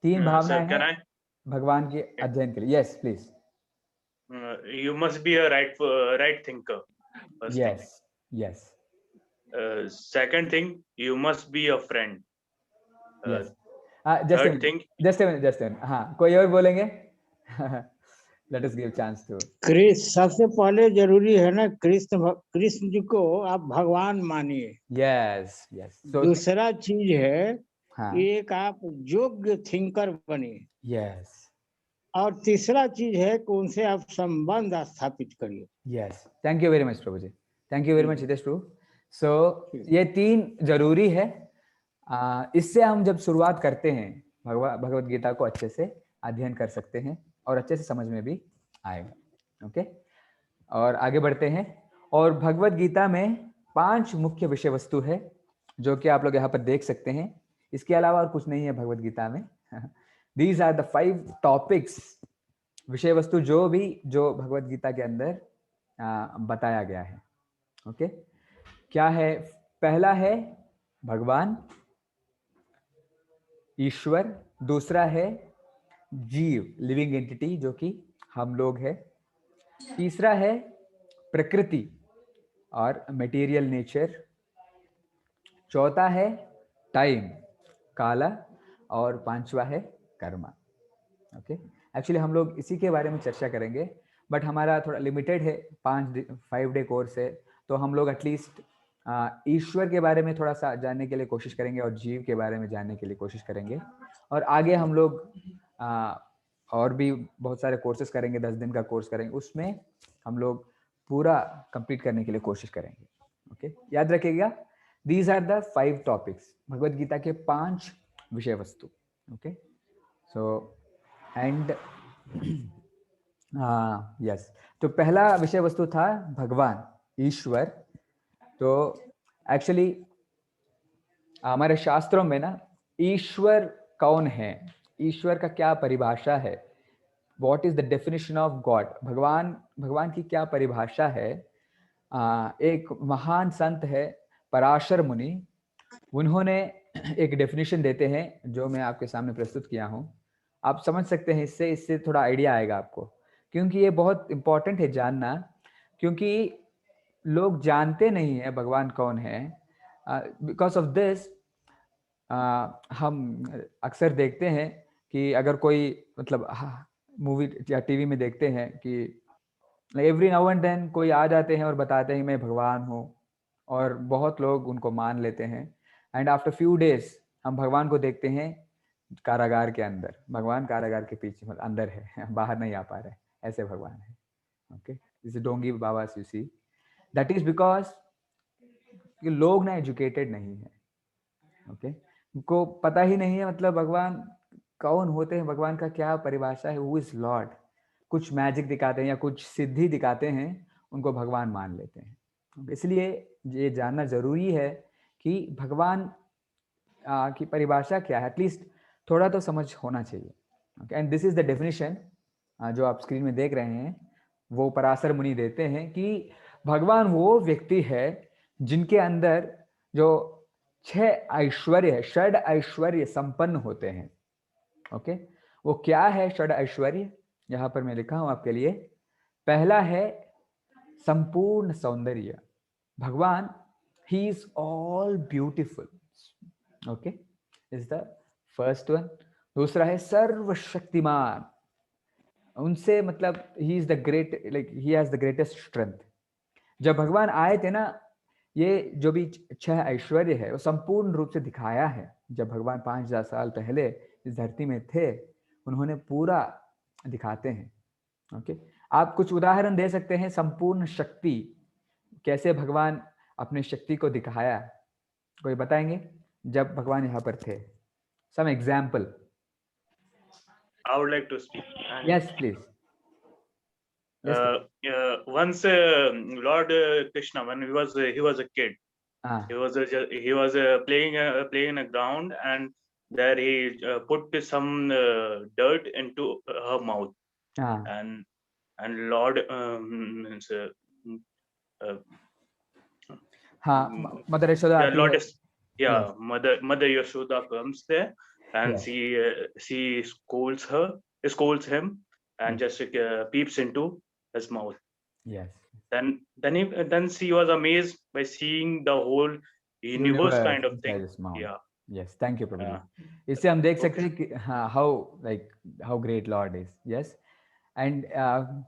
3 भावनाएं हैं भगवान के अध्ययन के लिए। Yes please. You must be a right thinker. Yes. Second thing, you must be a friend. Yes. Third thing, just a minute. हाँ, कोई और बोलेंगे? Let us give chance to. Krishna सबसे पहले जरूरी है ना, कृष्ण जी को आप भगवान मानिए। Yes. So, दूसरा चीज है, हाँ, एक आप योग्य थिंकर बनिए। Yes. और तीसरा चीज है कि उनसे आप संबंध स्थापित करिए। Yes. Thank you very much Prabhu ji. Thank you very much Hitesh Prabhu. So ये 3 जरूरी है इससे हम जब शुरुआत करते हैं भगवत गीता को अच्छे से अध्ययन कर सकते हैं और अच्छे से समझ में भी आएगा। ओके, और आगे बढ़ते हैं। और भगवत गीता में 5 मुख्य विषय वस्तु है जो कि आप लोग यहाँ पर देख सकते हैं। इसके अलावा और कुछ नहीं है भगवत गीता में। दीज आर द 5 टॉपिक्स, विषय वस्तु जो भगवत गीता के अंदर बताया गया है। ओके, क्या है? पहला है भगवान, ईश्वर। दूसरा है जीव, लिविंग एंटिटी, जो कि हम लोग है। तीसरा है प्रकृति और मटेरियल नेचर। चौथा है टाइम, काला। और पांचवा है कर्मा। ओके, एक्चुअली हम लोग इसी के बारे में चर्चा करेंगे, बट हमारा थोड़ा लिमिटेड है, 5 डे कोर्स है, तो हम लोग एटलीस्ट ईश्वर के बारे में थोड़ा सा जानने के लिए कोशिश करेंगे और जीव के बारे में जानने के लिए कोशिश करेंगे। और आगे हम लोग और भी बहुत सारे कोर्सेज करेंगे, 10 दिन का कोर्स करेंगे, उसमें हम लोग पूरा कंप्लीट करने के लिए कोशिश करेंगे। ओके, याद रखिएगा, दीज आर द 5 टॉपिक्स, भगवत गीता के 5 विषय वस्तु। ओके, सो एंड यस, तो पहला विषय वस्तु था भगवान, ईश्वर। तो एक्चुअली हमारे शास्त्रों में ना ईश्वर कौन है, ईश्वर का क्या परिभाषा है, what is the definition of God, भगवान की क्या परिभाषा है। एक महान संत है पराशर मुनि, उन्होंने एक डेफिनेशन देते हैं जो मैं आपके सामने प्रस्तुत किया हूँ। आप समझ सकते हैं, इससे थोड़ा आइडिया आएगा आपको, क्योंकि ये बहुत इंपॉर्टेंट है जानना, क्योंकि लोग जानते नहीं है भगवान कौन है। बिकॉज ऑफ दिस हम अक्सर देखते हैं कि अगर कोई मतलब मूवी या टीवी में देखते हैं कि एवरी नाउ एंड देन कोई आ जाते हैं और बताते हैं मैं भगवान हूँ, और बहुत लोग उनको मान लेते हैं। एंड आफ्टर फ्यू डेज हम भगवान को देखते हैं कारागार के अंदर, भगवान कारागार के पीछे मतलब अंदर है, बाहर नहीं आ पा रहे, ऐसे भगवान है। ओके, जैसे डोंगी बाबा you see, that is because कि लोग ना एजुकेटेड नहीं है। ओके, उनको पता ही नहीं है मतलब भगवान कौन होते हैं, भगवान का क्या परिभाषा है, हु इज लॉर्ड। कुछ मैजिक दिखाते हैं या कुछ सिद्धि दिखाते हैं, उनको भगवान मान लेते हैं। इसलिए ये जानना जरूरी है कि भगवान की परिभाषा क्या है, एटलीस्ट थोड़ा तो समझ होना चाहिए। And this is the definition जो आप स्क्रीन में देख रहे हैं, वो पराशर मुनि देते हैं कि भगवान वो व्यक्ति है जिनके अंदर जो 6 ऐश्वर्य है, षड ऐश्वर्य संपन्न होते हैं। ओके, वो क्या है षड ऐश्वर्य? यहाँ पर मैं लिखा हूं आपके लिए। पहला है संपूर्ण सौंदर्य, भगवान he is all beautiful. Okay, is the first one. दूसरा है सर्वशक्तिमान, उनसे मतलब ही is the great, like he has the greatest strength. जब भगवान आए थे ना, ये जो भी 6 ऐश्वर्य है वो संपूर्ण रूप से दिखाया है। जब भगवान 5000 साल पहले इस धरती में थे, उन्होंने पूरा दिखाते हैं। ओके, आप कुछ उदाहरण दे सकते हैं संपूर्ण शक्ति, कैसे भगवान अपनी शक्ति को दिखाया, कोई बताएंगे जब भगवान यहाँ पर थे? Some example. I would like to speak. Yes, please. Yes, please. Once Lord Krishna, when he was a kid, he was playing in a ground, and there he put some dirt into her mouth, and Lord Mother Yashoda. Mother Yashoda comes there, and she scolds him, and just peeps into his mouth. Yes. Then she was amazed by seeing the whole universe kind of thing. Yeah. Yes, thank you, Prabhuji. इससे हम देख सकते हैं कि how great Lord is. Yes. And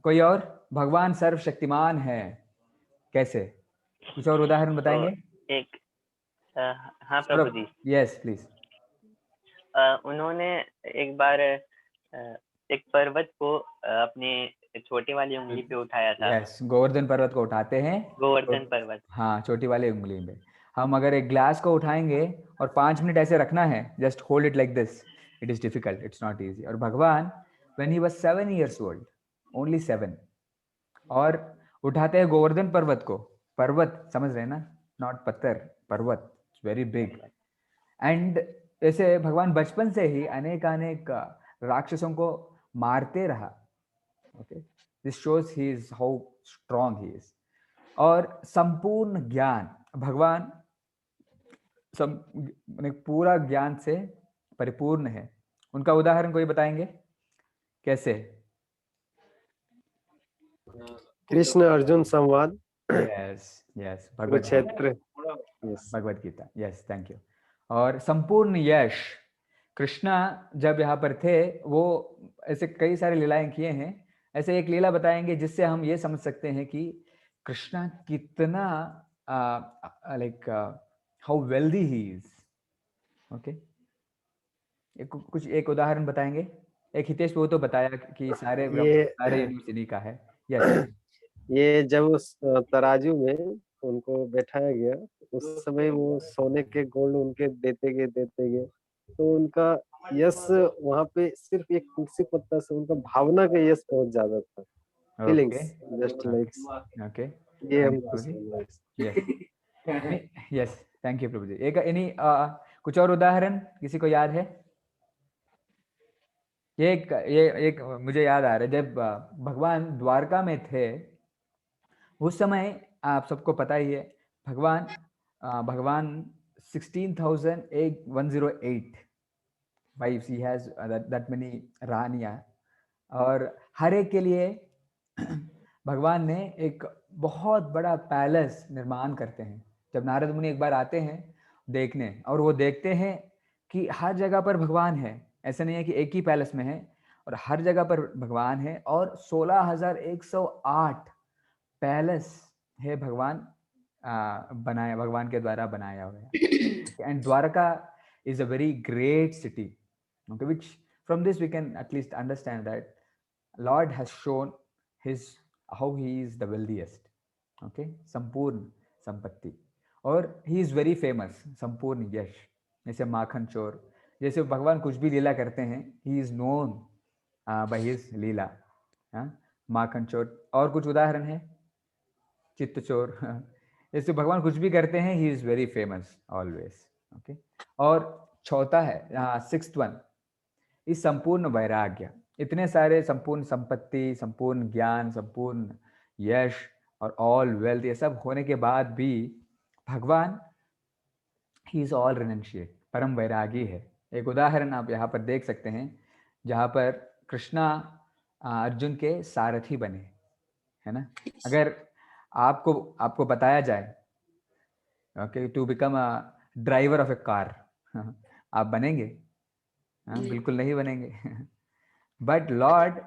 कोई और? भगवान सर्वशक्तिमान है, कैसे? कुछ और उदाहरण बताएंगे? हाँ प्रभु जी। Yes, please. उन्होंने एक बार एक पर्वत को अपनी छोटी वाली उंगली पे उठाया था। Yes, गोवर्धन पर्वत को उठाते हैं। गोवर्धन पर्वत। हाँ, छोटी वाली उंगली में। हम अगर एक ग्लास को उठाएंगे और 5 मिनट ऐसे रखना है, just hold it like this, it is difficult, it's not easy. और भगवान when he was 7 years old, only 7, और उठाते हैं गोवर्धन पर्वत को, पर्वत समझ रहे हैं ना, नॉट पत्थर, पर्वत, इट्स वेरी बिग। एंड ऐसे भगवान बचपन से ही अनेक राक्षसों को मारते रहा। Okay, this shows he is how strong he is. और संपूर्ण ज्ञान, भगवान पूरा ज्ञान से परिपूर्ण है। उनका उदाहरण कोई बताएंगे कैसे? कृष्ण अर्जुन संवाद, yes yes, Kurukshetra, Bhagavad Gita, yes, thank you. और संपूर्ण यश, कृष्णा जब यहाँ पर थे वो ऐसे कई सारे लीलाएं किए हैं, ऐसे एक लीला बताएंगे जिससे हम ये समझ सकते हैं कि कृष्णा कितना like how wealthy he is. Okay, कुछ एक उदाहरण बताएंगे? एक हितेश वो तो बताया कि सारे यूनिवर्सिटी का है। यस, ये जब उस तराजू में उनको बैठाया गया, उस समय वो सोने के गोल्ड उनके देते गए, तो उनका यश वहां पे सिर्फ एक तुलसी पत्ता से उनका भावना का यश बहुत ज्यादा था। फीलिंग्स जस्ट लाइक, ओके, ये हम यस, थैंक यू प्रभु जी। एक कुछ और उदाहरण किसी को याद है? ये एक मुझे याद आ रहा है, जब भगवान द्वारका में थे उस समय, आप सबको पता ही है, भगवान 16,108 wives he has, that many रानियां, और हर एक के लिए भगवान ने एक बहुत बड़ा पैलेस निर्माण करते हैं। जब नारद मुनि एक बार आते हैं देखने, और वो देखते हैं कि हर जगह पर भगवान है, ऐसा नहीं है कि एक ही पैलेस में है, और हर जगह पर भगवान है, और 16,108 पैलेस है भगवान बनाया, भगवान के द्वारा बनाया हुआ है। And Dwarka is a very great city, okay, which from this we can at least understand that Lord has shown his how he is the wealthiest, okay, संपूर्ण संपत्ति, और he is very famous, संपूर्ण यश। जैसे माखन चोर, जैसे भगवान कुछ भी लीला करते हैं, he is known by his लीला, माखन चोर। और कुछ उदाहरण है? चित्त चोर, जैसे भगवान कुछ भी करते हैं, he is very famous always, okay। और चौथा है, 6th one, इस संपूर्ण वैराग्य, इतने सारे संपूर्ण संपत्ति, संपूर्ण ज्ञान, संपूर्ण यश और ऑल वेल्थ, ये सब होने के बाद भी भगवान ही इज ऑल रिनंशिएट, परम वैरागी है। एक उदाहरण आप यहाँ पर देख सकते हैं, जहाँ पर कृष्णा अर्जुन के सारथी बने, है ना। अगर आपको बताया जाए, okay, to become a driver of a car, आप बनेंगे? बिल्कुल नहीं बनेंगे। बट लॉर्ड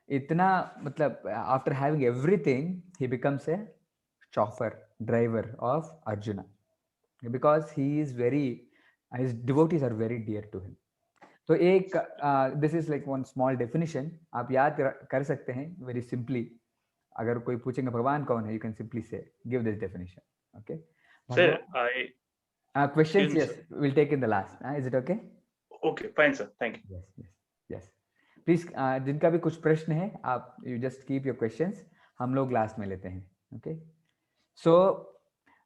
इतना, मतलब after having everything, he becomes a chopper driver of Arjuna, because he is very, his devotees are very dear to him. तो एक this is like one small definition, आप याद कर सकते हैं वेरी सिंपली। अगर कोई पूछेंगे भगवान कौन है, यू कैन सिंपली से give this definition, okay. Sir, questions, yes, we'll take in the last. Is it okay? Okay, fine, sir. Thank you. Yes. Please, जिनका भी कुछ प्रश्न है, आप you just keep your questions, हम लोग लास्ट में लेते हैं, okay? So,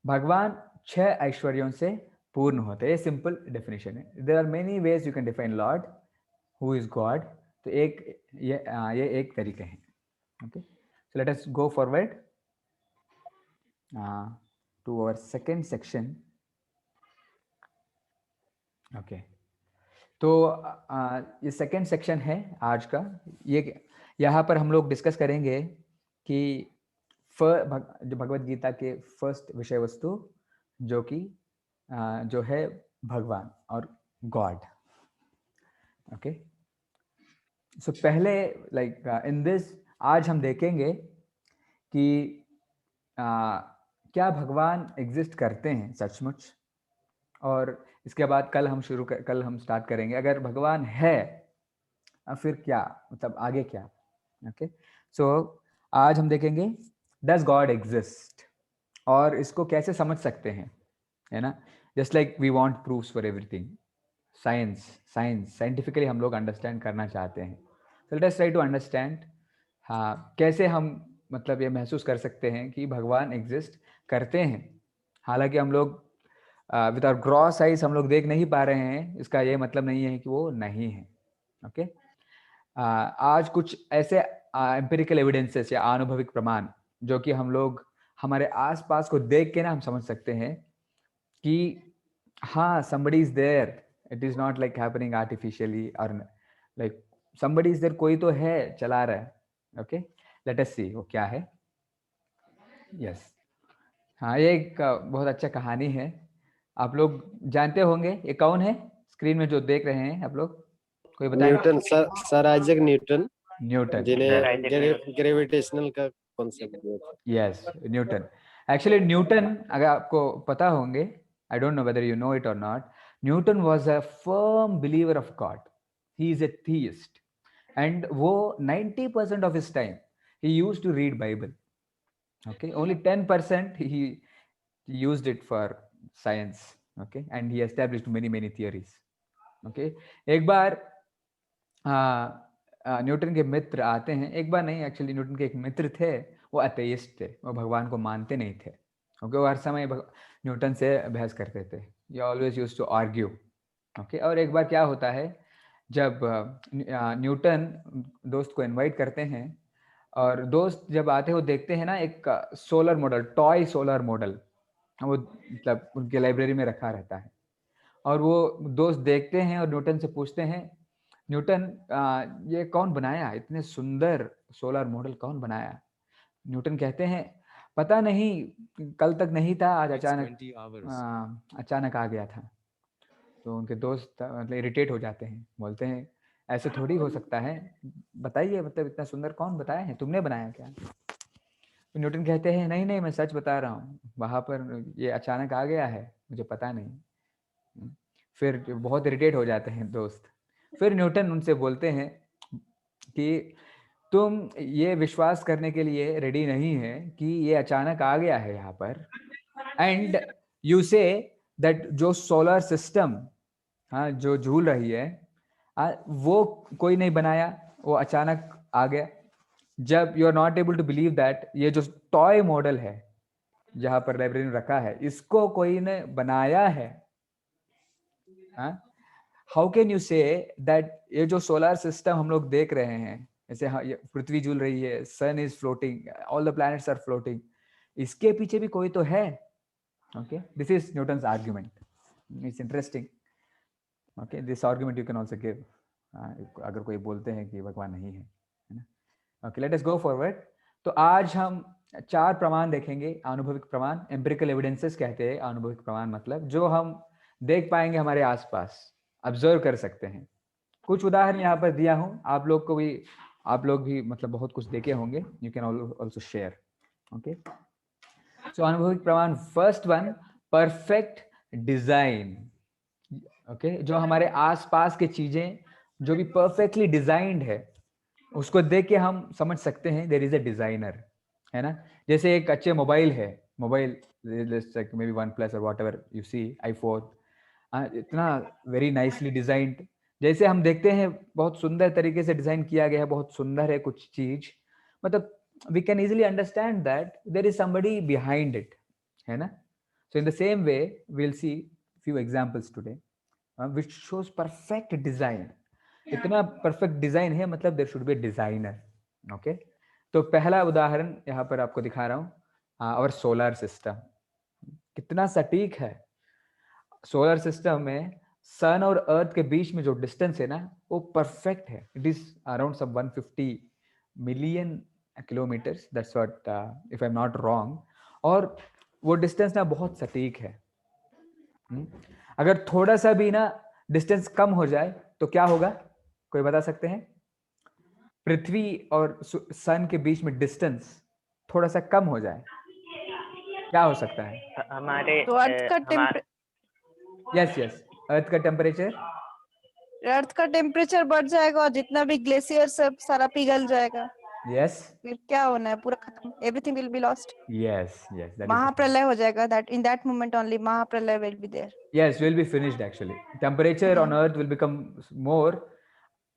भगवान 6 ऐश्वर्यों से पूर्ण होते हैं, सिंपल डेफिनेशन है। There are many ways you can define Lord, who is God. तो ये एक तरीके हैं, okay? So let us go forward to our second section. Okay, तो ये सेकेंड सेक्शन है आज का। ये यहाँ पर हम लोग डिस्कस करेंगे कि जो भगवत गीता के फर्स्ट विषय वस्तु, जो कि जो है भगवान और गॉड, ओके। सो पहले लाइक इन दिस, आज हम देखेंगे कि क्या भगवान एग्जिस्ट करते हैं सचमुच, और इसके बाद कल हम स्टार्ट करेंगे अगर भगवान है फिर क्या, मतलब आगे क्या, ओके। सो आज हम देखेंगे डज गॉड एग्जिस्ट, और इसको कैसे समझ सकते हैं, है ना. Just like we want proofs for everything. Scientifically हम लोग अंडरस्टैंड करना चाहते हैं. So let us try to understand कैसे हम मतलब ये महसूस कर सकते हैं कि भगवान एग्जिस्ट करते हैं. हालांकि हम लोग विद आवर ग्रॉस आइज हम लोग देख नहीं पा रहे हैं, इसका ये मतलब नहीं है कि वो नहीं है. ओके. आज कुछ ऐसे एम्पिरिकल एविडेंसेस या आनुभविक प्रमाण जो कि हम लोग हमारे आसपास को देख के ना हम समझ सकते हैं कि हाँ, somebody is there. It is not like happening artificially or like somebody is there. कोई तो है चला रहा है. Okay, let us see वो क्या है. Yes. हाँ, ये एक बहुत अच्छा कहानी है. आप लोग जानते होंगे ये कौन है स्क्रीन में जो देख रहे हैं आप लोग, कोई बताएं. Newton, sir Isaac Newton, Newton. जिन्हें ग्रेविटेशनल का कॉन्सेप्ट दिया था. Yes, Newton. एक्चुअली न्यूटन, अगर आपको पता होंगे, I don't know whether you know it और not, Newton was a firm believer of God. He is a theist and वो 90% of his time he used to read Bible. Okay, only 10% he used it for science. Okay, and he established many theories. Okay, एक बार Newton के मित्र आते हैं. एक बार नहीं, actually Newton के एक मित्र थे, वो अथेइस्ट थे, वो भगवान को मानते नहीं थे. ओके, वो हर समय न्यूटन से बहस करते थे. ये always used to argue. Okay, और एक बार क्या होता है, जब न्यूटन दोस्त को इनवाइट करते हैं और दोस्त जब आते हैं वो देखते हैं ना एक solar model, toy solar model, वो मतलब उनके लाइब्रेरी में रखा रहता है. और वो दोस्त देखते हैं और न्यूटन से पूछते हैं, न्यूटन ये कौन बनाया, इतने सुंदर सोलर मॉडल कौन बनाया. न्यूटन कहते हैं पता नहीं, कल तक नहीं था, आज अचानक आ गया था. तो उनके दोस्त मतलब इरिटेट हो जाते हैं, बोलते हैं ऐसे थोड़ी हो सकता है, बताइए मतलब इतना सुंदर कौन बताया है, तुमने बनाया क्या. तो न्यूटन कहते हैं नहीं नहीं, मैं सच बता रहा हूँ, वहां पर ये अचानक आ गया है, मुझे पता नहीं. फिर बहुत इरिटेट हो जाते हैं दोस्त. फिर न्यूटन उनसे बोलते हैं कि तुम ये विश्वास करने के लिए रेडी नहीं है कि ये अचानक आ गया है यहाँ पर, एंड यू से दैट जो सोलर सिस्टम हाँ जो झूल रही है वो कोई नहीं बनाया, वो अचानक आ गया. जब you are not able to believe that ये जो टॉय मॉडल है जहां पर लाइब्रेरी में रखा है इसको कोई ने बनाया है, how can you say that ये जो सोलर सिस्टम हम लोग देख रहे हैं, जैसे पृथ्वी झूल रही है, sun is floating, all the planets are floating, इसके पीछे भी कोई तो है. Okay, this is Newton's argument. It's interesting. Okay, this argument you can also give अगर कोई बोलते हैं कि भगवान नहीं है ना. Okay, let us go forward. तो आज हम 4 प्रमाण देखेंगे, अनुभविक प्रमाण, एम्पिरिकल एविडेंसेस कहते हैं. अनुभविक प्रमाण मतलब जो हम देख पाएंगे, हमारे आसपास ऑब्जर्व कर सकते हैं. कुछ उदाहरण यहाँ पर दिया हूँ, आप लोग भी मतलब बहुत कुछ देखे होंगे, you can also share. Okay, so अनुभविक प्रमाण, first one, perfect design. Okay, जो हमारे आसपास के चीजें जो भी परफेक्टली डिजाइंड है उसको देख के हम समझ सकते हैं देयर इज अ डिजाइनर, है ना. जैसे एक अच्छे मोबाइल है, मोबाइल मे बी OnePlus और व्हाटएवर यू सी, iPhone, इतना वेरी नाइसली डिजाइंड. जैसे हम देखते हैं बहुत सुंदर तरीके से डिजाइन किया गया है, बहुत सुंदर है कुछ चीज, मतलब we can easily understand that there is somebody behind it, है ना. So in the same way we'll see few examples today which shows perfect design. इतना परफेक्ट डिजाइन है मतलब there should be a designer. Okay, तो पहला उदाहरण यहाँ पर आपको दिखा रहा हूँ, और सोलर सिस्टम कितना सटीक है. सोलर सिस्टम में सन और अर्थ के बीच में जो डिस्टेंस है ना वो परफेक्ट है. इट इज अराउंड सब 150 million kilometres, that's what if I am not wrong. और वो डिस्टेंस ना बहुत सटीक है. अगर थोड़ा सा भी ना डिस्टेंस कम हो जाए तो क्या होगा, कोई बता सकते हैं. पृथ्वी और सन के बीच में डिस्टेंस थोड़ा सा कम हो जाए, क्या हो सकता है. हमारे तो यस, अर्थ का टेम्परेचर बढ़ जाएगा और जितना भी ग्लेशियर सब सारा पिघल जाएगा. Yes. फिर क्या होना है, पूरा खत्म, everything will be lost. Yes. Yes. That is. महाप्रलय हो जाएगा. That in that moment only महाप्रलय will be there. Yes, we'll be finished actually. Temperature on Earth will become more,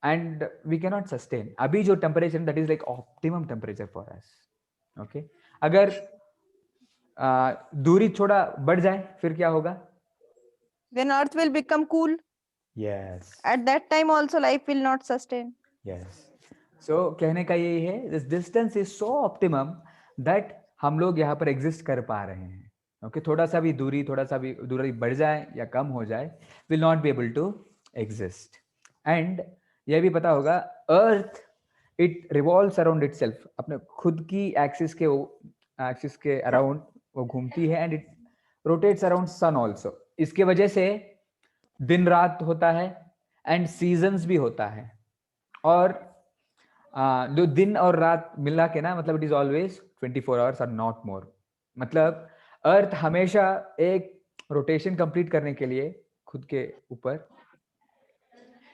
and we cannot sustain. अभी जो temperature that is like optimum temperature for us. Okay. अगर दूरी थोड़ा बढ़ जाए फिर क्या होगा? Then Earth will become cool. Yes. At that time also life will not sustain. Yes. So कहने का यही है, this distance is so optimum that हम लोग यहाँ पर exist कर पा रहे हैं. Okay, थोड़ा सा भी दूरी बढ़ जाए या कम हो जाए, will not be able to exist. And यह भी पता होगा, Earth it revolves around itself. अपने खुद की axis के around वो घूमती है, and it rotates around sun also. इसके वजह से दिन रात होता है and seasons भी होता है. और जो दिन और रात मिला के ना, मतलब इट इज ऑलवेज 24 आवर्स और नॉट मोर. मतलब अर्थ हमेशा एक रोटेशन कंप्लीट करने के लिए खुद के ऊपर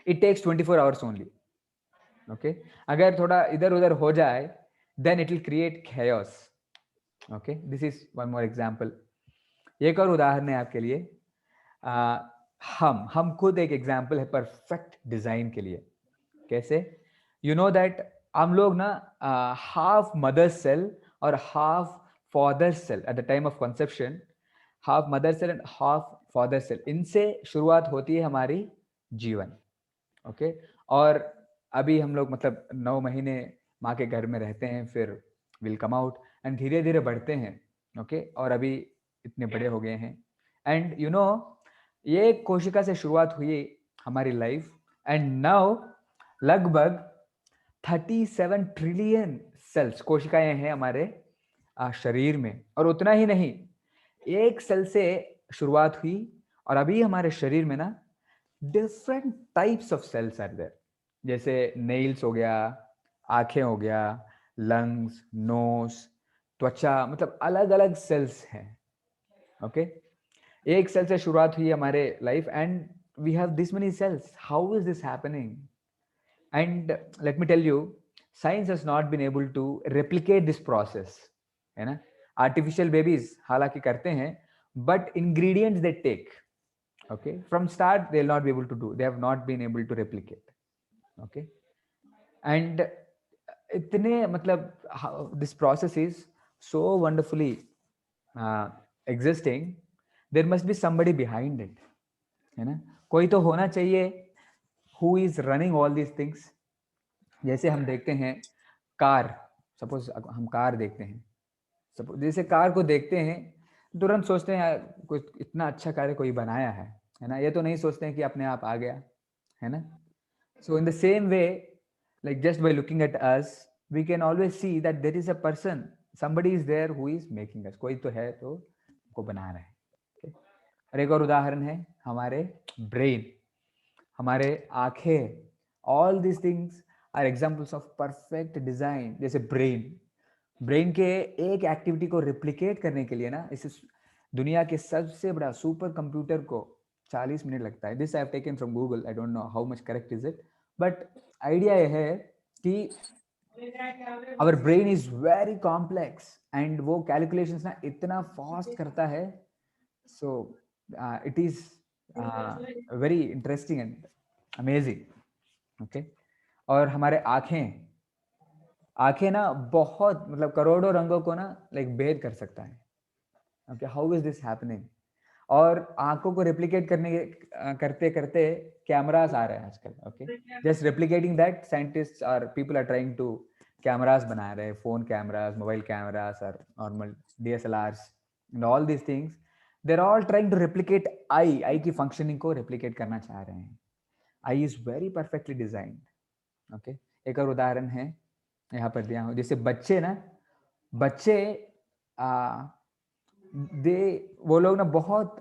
it takes 24 hours only. Okay, अगर थोड़ा इधर उधर हो जाए then it will create chaos. Okay, this is one more example. एक और उदाहरण है आपके लिए. हम खुद एक एग्जांपल है परफेक्ट डिजाइन के लिए. कैसे? यू नो दैट हम लोग ना हाफ मदर सेल और half father cell at the time of conception, half mother cell and half father cell, इनसे शुरुआत होती है हमारी जीवन. ओके, और अभी हम लोग मतलब 9 महीने माँ के घर में रहते हैं, फिर विल कम आउट एंड धीरे धीरे बढ़ते हैं. ओके, और अभी इतने बड़े हो गए हैं. एंड यू नो, ये कोशिका से शुरुआत हुई हमारी लाइफ, एंड नाउ लगभग 37 ट्रिलियन सेल्स, कोशिकाएं हैं हमारे शरीर में. और उतना ही नहीं, एक सेल से शुरुआत हुई और अभी हमारे शरीर में ना different types of cells are there. जैसे नेल्स हो गया, आंखें हो गया, लंग्स, नोज, त्वचा, मतलब अलग अलग सेल्स हैं. ओके, एक सेल से शुरुआत हुई हमारे life and we have this many cells. How is this happening? And let me tell you, science has not been able to replicate this process, है ना. Artificial babies हालांकि करते हैं, but ingredients they take, okay, from start they'll not be able to do. They have not been able to replicate. Okay, and इतने मतलब this process is so wonderfully existing. There must be somebody behind it, है ना. कोई तो होना चाहिए who is running all these things. जैसे हम देखते हैं कार, सपोज हम कार देखते हैं, सपोज जैसे कार को देखते हैं तुरंत सोचते हैं कोई इतना अच्छा कार कोई बनाया है ना. ये तो नहीं सोचते हैं कि अपने आप आ गया, है ना. So in the same way, like just by looking at us we can always see that there is a person, somebody is there who is making us. कोई तो है तो को बना रहा है. okay? और एक और उदाहरण है हमारे ब्रेन, हमारे आंखें. All these things are examples of perfect design. जैसे ब्रेन के एक एक्टिविटी को रिप्लिकेट करने के लिए ना, इस दुनिया के सबसे बड़ा सुपर कंप्यूटर को 40 मिनट लगता है. This I have taken from Google, I don't know how much correct is it, but idea यह है कि our brain is very complex and वो कैलकुलेशंस ना इतना फास्ट करता है. So it is very interesting and amazing. Okay, और हमारे आंखें ना बहुत मतलब करोड़ों रंगों को ना लाइक भेद कर सकता है. Okay, how is this happening? और आंखों को रेप्लिकेट करते करते कैमरास आ रहे हैं आजकल. Okay, just replicating that scientists और people are trying to cameras बना रहे हैं, फोन कैमरास, मोबाइल कैमरास और normal DSLRs and all these things. they're all trying to replicate eye की functioning को replicate करना चाह रहे हैं. eye is very perfectly designed. okay? एक और उदाहरण है यहाँ पर दिया हूँ. जैसे बच्चे वो लोग ना बहुत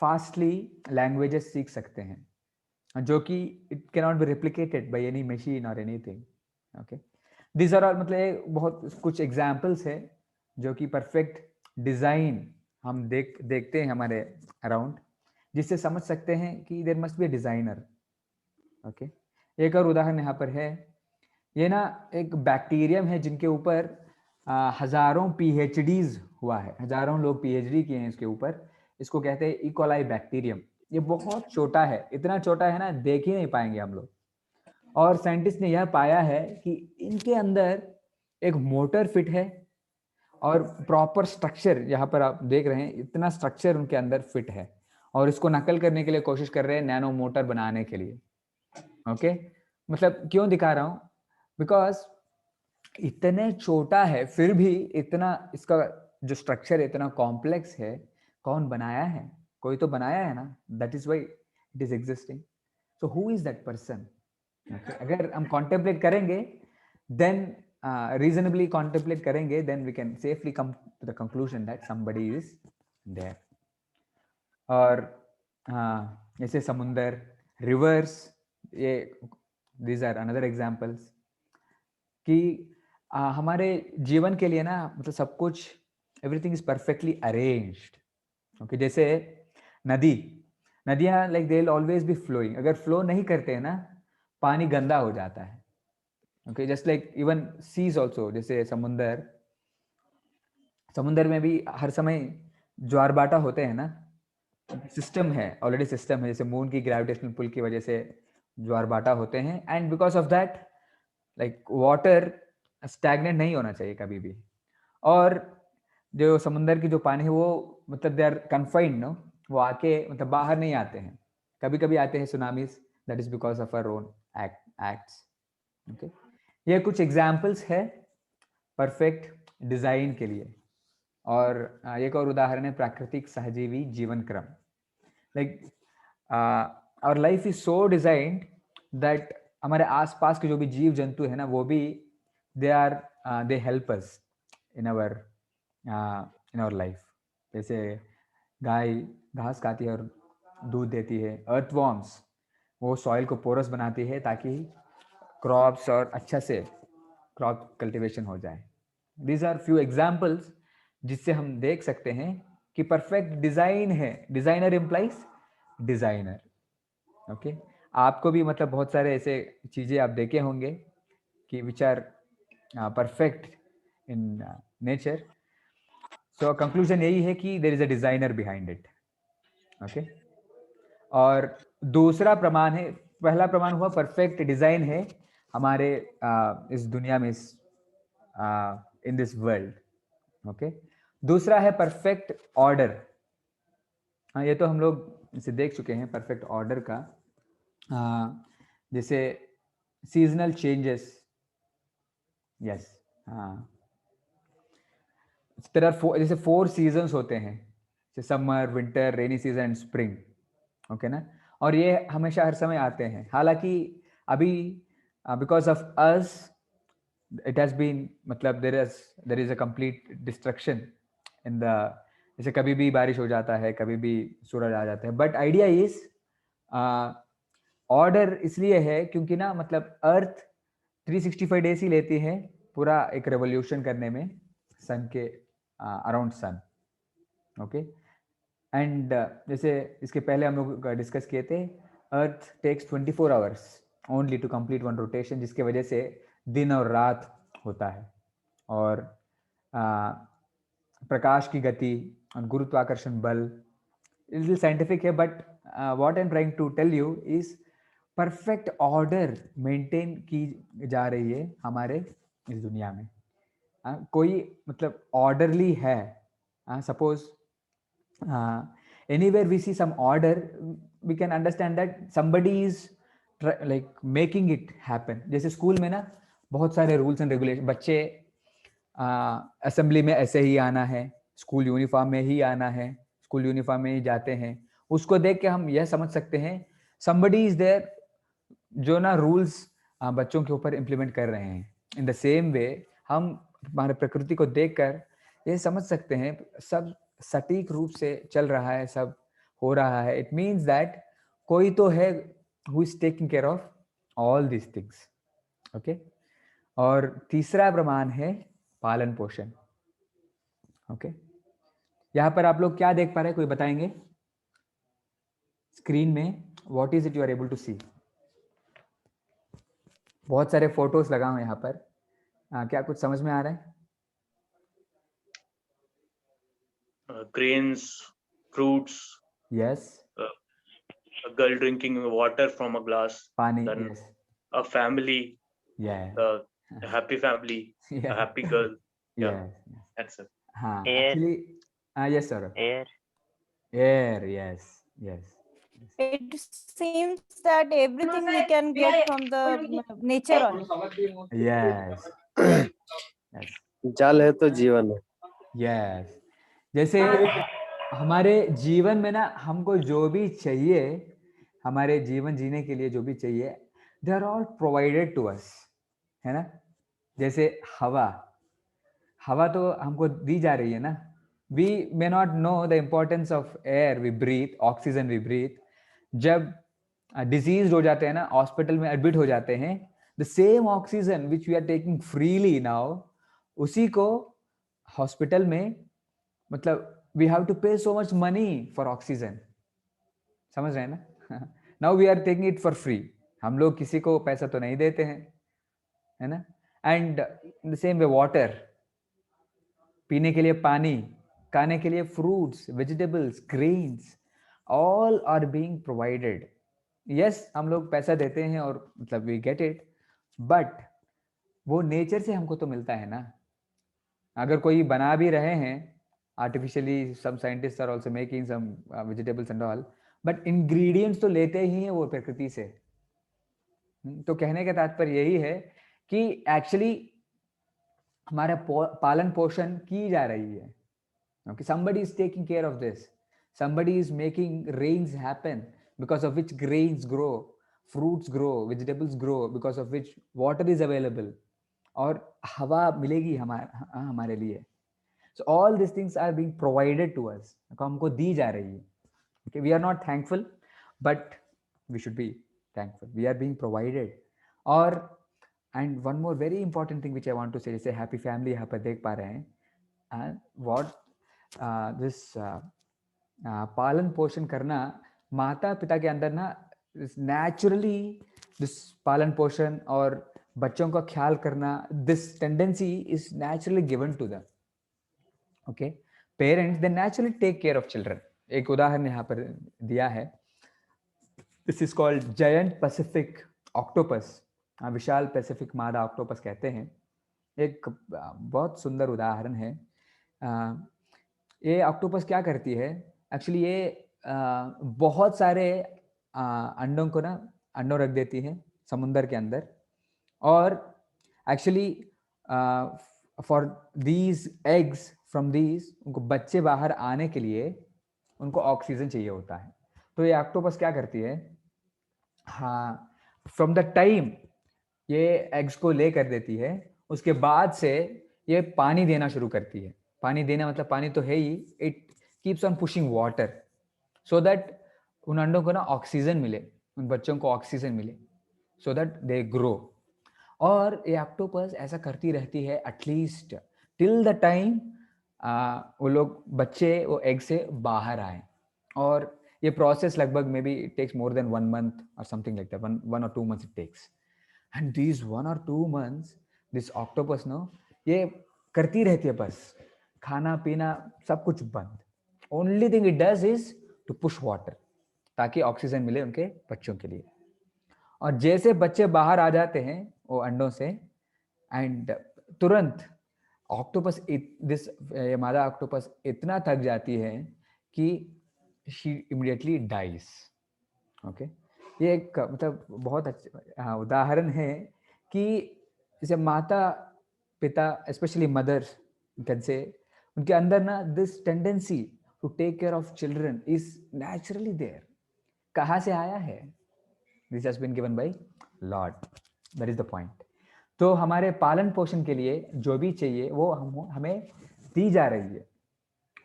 फास्टली लैंग्वेजेस सीख सकते हैं, जो कि it can not be replicated by any machine और anything. Okay, this are all मतलब बहुत कुछ एग्जांपल्स है जो कि परफेक्ट डिजाइन हम देखते हैं हमारे अराउंड, जिससे समझ सकते हैं कि there must be a designer. Okay, एक और उदाहरण यहाँ पर है. ये ना एक बैक्टीरियम है जिनके ऊपर हजारों PhDs हुआ है, हजारों लोग PhD किए हैं इसके ऊपर। इसको कहते हैं इकोलाई बैक्टीरियम। ये बहुत छोटा है, इतना छोटा है ना देख ही नहीं पाएंगे हम लोग। और साइंटिस्ट ने यह पाया है कि इनके अंदर एक मोटर फिट है और प्रॉपर स्ट्रक्चर, यहाँ पर आप देख रहे हैं इतना स्ट्रक्चर उनके अंदर फिट है, और इसको नकल करने के लिए कोशिश कर रहे हैं नैनो मोटर बनाने के लिए। ओके, मतलब क्यों दिखा रहा हूँ, बिकॉज इतने छोटा है फिर भी इतना इसका जो स्ट्रक्चर इतना कॉम्प्लेक्स है। कौन बनाया है? कोई तो बनाया है ना, that is why it is existing. So who is that person? अगर हम कॉन्टेम्पलेट करेंगे, देन reasonably contemplate करेंगे, then we can safely come to the conclusion that somebody is there. और जैसे समुंदर, rivers, ये these are another examples कि हमारे जीवन के लिए ना मतलब सब कुछ everything is perfectly arranged. okay, जैसे नदियाँ like they will always be flowing. अगर flow नहीं करते हैं ना, पानी गंदा हो जाता है। okay, just like even seas also, जैसे समुंदर में भी हर समय ज्वारभाटा होते हैं ना, सिस्टम है, ऑलरेडी सिस्टम है, जैसे मून की ग्रेविटेशनल पुल की वजह से ज्वारभाटा होते हैं, and because of that like water stagnant नहीं होना चाहिए कभी भी। और जो समुंदर की जो पानी है वो मतलब दे आर कन्फाइंड, नो, वो आके मतलब बाहर नहीं आते हैं, कभी कभी आते हैं tsunamis, that is because of our own acts. Okay, ये कुछ एग्जाम्पल्स है परफेक्ट डिजाइन के लिए। और एक और उदाहरण है प्राकृतिक सहजीवी जीवन क्रम। Like our life is so designed that हमारे आसपास के जो भी जीव जंतु है ना, वो भी they help us in our life. जैसे गाय घास खाती है और दूध देती है, अर्थवॉर्म्स वो सॉइल को पोरस बनाती है ताकि क्रॉप्स और अच्छा से क्रॉप कल्टीवेशन हो जाए। दीज आर फ्यू एग्जाम्पल्स जिससे हम देख सकते हैं कि परफेक्ट डिजाइन है। Designer implies designer. ओके, आपको भी मतलब बहुत सारे ऐसे चीजें आप देखे होंगे कि which are perfect in nature. So conclusion यही है कि there is a designer behind it. Okay, और दूसरा प्रमाण है, पहला प्रमाण हुआ परफेक्ट डिजाइन है हमारे इस दुनिया में, इन दिस वर्ल्ड। ओके, दूसरा है परफेक्ट ऑर्डर। हाँ, ये तो हम लोग इसे देख चुके हैं परफेक्ट ऑर्डर का। जैसे सीजनल चेंजेस, यस, हाँ, तरह जैसे 4 सीजन्स होते हैं, जैसे summer, winter, rainy season and spring. Okay ना, और ये हमेशा हर समय आते हैं। हालांकि अभी because of us it has been मतलब there is a complete destruction in the, जैसे कभी भी बारिश हो जाता है, कभी भी सूरज आ जाता है। बट आइडिया इज ऑर्डर इसलिए है क्योंकि ना मतलब अर्थ 365 डेज ही लेती है पूरा एक रेवोल्यूशन करने में सन के अराउंड सन। ओके, एंड जैसे इसके पहले हम लोग डिस्कस किए थे, earth takes 24 hours only to complete one rotation, जिसके वजह से दिन और रात होता है। और प्रकाश की गति और गुरुत्वाकर्षण बल इज साइंटिफिक है, but what I am trying to tell you is perfect order maintain की जा रही है हमारे इस दुनिया में। कोई मतलब ऑर्डरली है, suppose anywhere we see some order, we can understand that somebody is like making it happen. जैसे स्कूल में ना बहुत सारे रूल्स एंड रेगुलेशन, बच्चे असेंबली में ऐसे ही आना है, स्कूल यूनिफॉर्म में ही आना है, स्कूल यूनिफॉर्म में ही जाते हैं। उसको देख के हम यह समझ सकते हैं somebody is there जो ना रूल्स बच्चों के ऊपर इम्प्लीमेंट कर रहे हैं। इन द सेम वे हम हमारे प्रकृति को देखकर ये समझ सकते हैं सब सटीक रूप से चल रहा है, सब हो रहा है। इट मीन्स दैट कोई तो है who is taking care of all this things. Okay, और तीसरा प्रमाण है पालन पोषण। ओके, यहाँ पर आप लोग क्या देख पा रहे हैं, कोई बताएंगे स्क्रीन में? What is it you are able to see? बहुत सारे फोटोज लगा हूँ यहाँ पर। क्या कुछ समझ में आ रहा है? Grains, fruits, yes, a girl drinking water from a glass, पानी, then yes, a family, yes, a happy family, a happy girl. Yeah, yes, that's it. हाँ Air. Actually, yes sir, Air. Air, yes, yes, It seems that everything we can get from the nature only. Yes, yes, जल है तो जीवन है। Yes. जैसे हमारे जीवन में ना हमको जो भी चाहिए, हमारे जीवन जीने के लिए जो भी चाहिए, they are all provided to us, है ना? जैसे हवा, हवा तो हमको दी जा रही है ना। We may not know the importance of air we breathe, oxygen we breathe. जब डिजीज हो जाते हैं ना, हॉस्पिटल में एडमिट हो जाते हैं, the same oxygen which we are taking freely now, उसी को हॉस्पिटल में, मतलब we have to pay so much money for oxygen, समझ रहे हैं ना? Now we are taking it for free, हम लोग किसी को पैसा तो नहीं देते हैं, है ना? And the same way water, पीने के लिए पानी, खाने के लिए fruits, vegetables, grains, all are being provided. Yes, हम लोग पैसा देते हैं और मतलब वी गेट इट, बट वो नेचर से हमको तो मिलता है ना। अगर कोई बना भी रहे हैं artificially, some scientist are also making some vegetables and all, but ingredients तो लेते ही हैं वो प्रकृति से। तो कहने का तात्पर्य यही है कि एक्चुअली हमारा पालन पोषण की जा रही है। Okay, somebody is taking care of this. Somebody is making rains happen, because of which grains grow, fruits grow, vegetables grow, because of which water is available. और हवा मिलेगी हमारे लिए। So all these things are being provided to us. हमको दी जा रही है। Okay, we are not thankful, but we should be thankful. We are being provided. और and one more very important thing which I want to say, जैसे happy family यहाँ पर देख पा रहे हैं, and what this पालन पोषण करना, माता पिता के अंदर ना नेचुरली दिस पालन पोषण और बच्चों का ख्याल करना, this tendency is naturally given to them. Okay, parents they naturally take care of children. एक उदाहरण यहाँ पर दिया है, this is called giant Pacific octopus, विशाल पैसिफिक मादा ऑक्टोपस कहते हैं। एक बहुत सुंदर उदाहरण है। ये ऑक्टोपस क्या करती है एक्चुअली, ये बहुत सारे अंडों को ना, अंडों रख देती है समुंदर के अंदर, और actually for these eggs, from these, उनको बच्चे बाहर आने के लिए उनको ऑक्सीजन चाहिए होता है। तो ये ऑक्टोपस क्या करती है, हाँ, फ्रॉम द टाइम ये एग्स को ले कर देती है, उसके बाद से ये पानी देना शुरू करती है। पानी देना मतलब पानी तो है ही, it keeps on pushing water so that उन अंडों को ना ऑक्सीजन मिले, उन बच्चों को ऑक्सीजन मिले, सो दैट दे ग्रो। और ये ऑक्टोपस ऐसा करती रहती है एटलीस्ट टिल द टाइम वो लोग बच्चे वो एग से बाहर आए। और ये प्रोसेस लगभग maybe it takes more than 1 month और something like that, 1 or 2 months it takes. And these 1 or 2 months this octopus no, ये करती रहती है, बस खाना पीना सब कुछ बंद। Only thing it does is to push water, ताकि ऑक्सीजन मिले उनके बच्चों के लिए। और जैसे बच्चे बाहर आ जाते हैं वो अंडों से, एंड तुरंत ऑक्टोपस, दिस मादा ऑक्टोपस इतना थक जाती है कि शी इमीडिएटली डाइज। ओके, ये एक मतलब बहुत अच्छा उदाहरण है कि जैसे माता पिता, स्पेशली मदर्स कैन से, उनके अंदर ना this tendency to take care of children is naturally there. कहाँ से आया है? This has been given by Lord, that is the point. तो हमारे पालन पोषण के लिए जो भी चाहिए वो हमें दी जा रही है।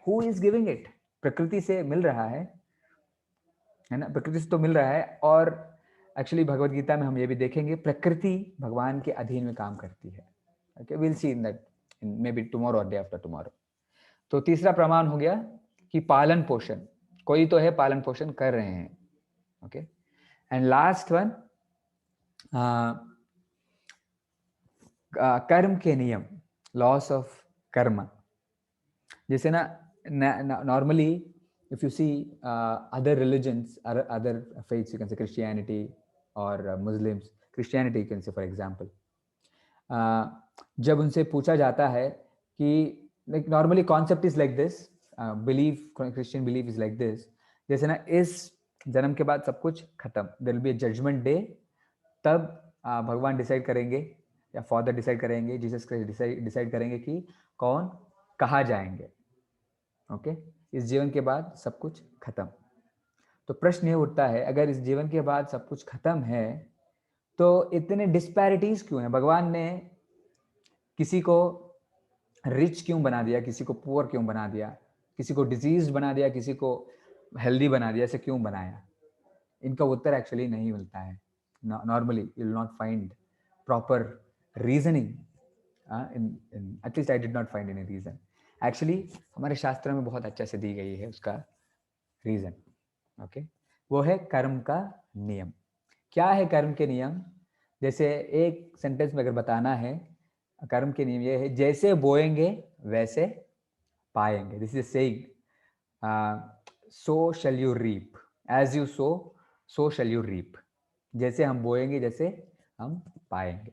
Who is giving it? प्रकृति से मिल रहा है ना, प्रकृति से तो मिल रहा है। और एक्चुअली भगवद गीता में हम ये भी देखेंगे, प्रकृति भगवान के अधीन में काम करती है। Okay, will see in that may be tomorrow और डे आफ्टर टुमारो। तो तीसरा प्रमाण हो गया कि पालन पोषण, कोई तो है पालन पोषण कर रहे हैं। ओके, एंड लास्ट वन, कर्म के नियम, लॉस ऑफ कर्म। जैसे ना normally if you see other religions, other faiths, you can say Christianity or Muslims, Christianity you can say for example, जब उनसे पूछा जाता है कि like normally concept is like this, belief, Christian belief is like this, जैसे ना इस जन्म के बाद सब कुछ खत्म, there will be a judgment day, तब भगवान डिसाइड करेंगे या फादर डिसाइड करेंगे, जीसस क्राइस्ट डिसाइड करेंगे कि कौन कहाँ जाएंगे। ओके, इस जीवन के बाद सब कुछ खत्म। तो प्रश्न ये उठता है, अगर इस जीवन के बाद सब कुछ खत्म है तो इतने डिस्पैरिटीज क्यों हैं? भगवान ने किसी को रिच क्यों बना दिया, किसी को पुअर क्यों बना दिया, किसी को डिजीज बना दिया, किसी को हेल्दी बना दिया, ऐसे क्यों बनाया? इनका उत्तर एक्चुअली नहीं मिलता है। Normally you will not find proper reasoning, at least I did not find any reason. Actually हमारे शास्त्र में बहुत अच्छे से दी गई है उसका रीजन। ओके, वो है कर्म का नियम। क्या है कर्म के नियम? जैसे एक सेंटेंस में अगर बताना है, कर्म के नियम ये है, जैसे बोएंगे वैसे पाएंगे। This is saying, so shall you reap, as you sow so shall you reap. जैसे हम बोएंगे जैसे हम पाएंगे।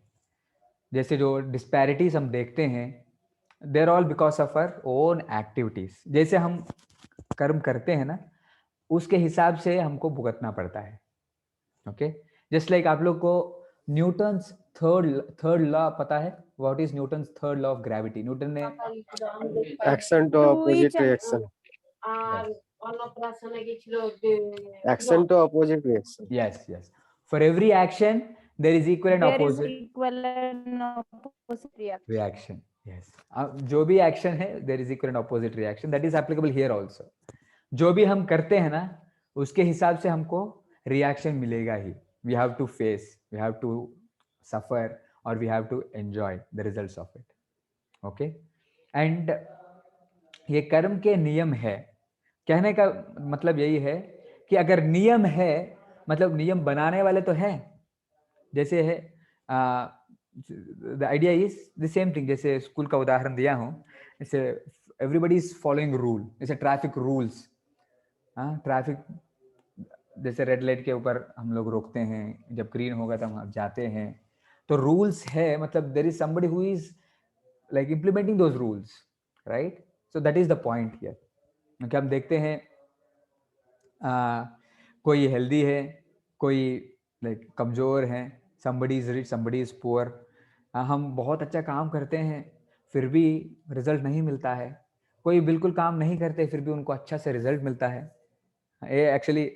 जैसे जो डिस्पैरिटीज हम देखते हैं, they are all because of our own activities. जैसे हम कर्म करते हैं ना, उसके हिसाब से हमको भुगतना पड़ता है। ओके, जस्ट लाइक आप लोग को न्यूटन्स थर्ड लॉ पता है? What is Newton's third law of gravity? Newton ने action to opposite reaction, action to opposite reaction. Yes yes, for every action there is equal and opposite reaction. Yes, जो भी action है there is equal and opposite reaction, that is applicable here also. जो भी हम करते हैं ना, उसके हिसाब से हमको रिएक्शन मिलेगा ही। We have to face, we have to suffer, और we have to enjoy the results of it. Okay, and ये कर्म के नियम है। कहने का मतलब यही है कि अगर नियम है, मतलब नियम बनाने वाले तो हैं। जैसे है the idea is the same thing. जैसे स्कूल का उदाहरण दिया हूँ, जैसे एवरीबडी इज फॉलोइंग रूल, जैसे ट्रैफिक रूल्स। ट्रैफिक जैसे रेड लाइट के ऊपर हम लोग रोकते हैं, जब ग्रीन होगा तब हम जाते हैं, तो रूल्स है, मतलब there is somebody who is like implementing those rules, right? So that is the point here. क्योंकि हम देखते हैं कोई हेल्दी है, कोई लाइक कमज़ोर है, somebody is rich, somebody is poor। हम बहुत अच्छा काम करते हैं फिर भी रिजल्ट नहीं मिलता है। कोई बिल्कुल काम नहीं करते फिर भी उनको अच्छा से रिजल्ट मिलता है। ये एक्चुअली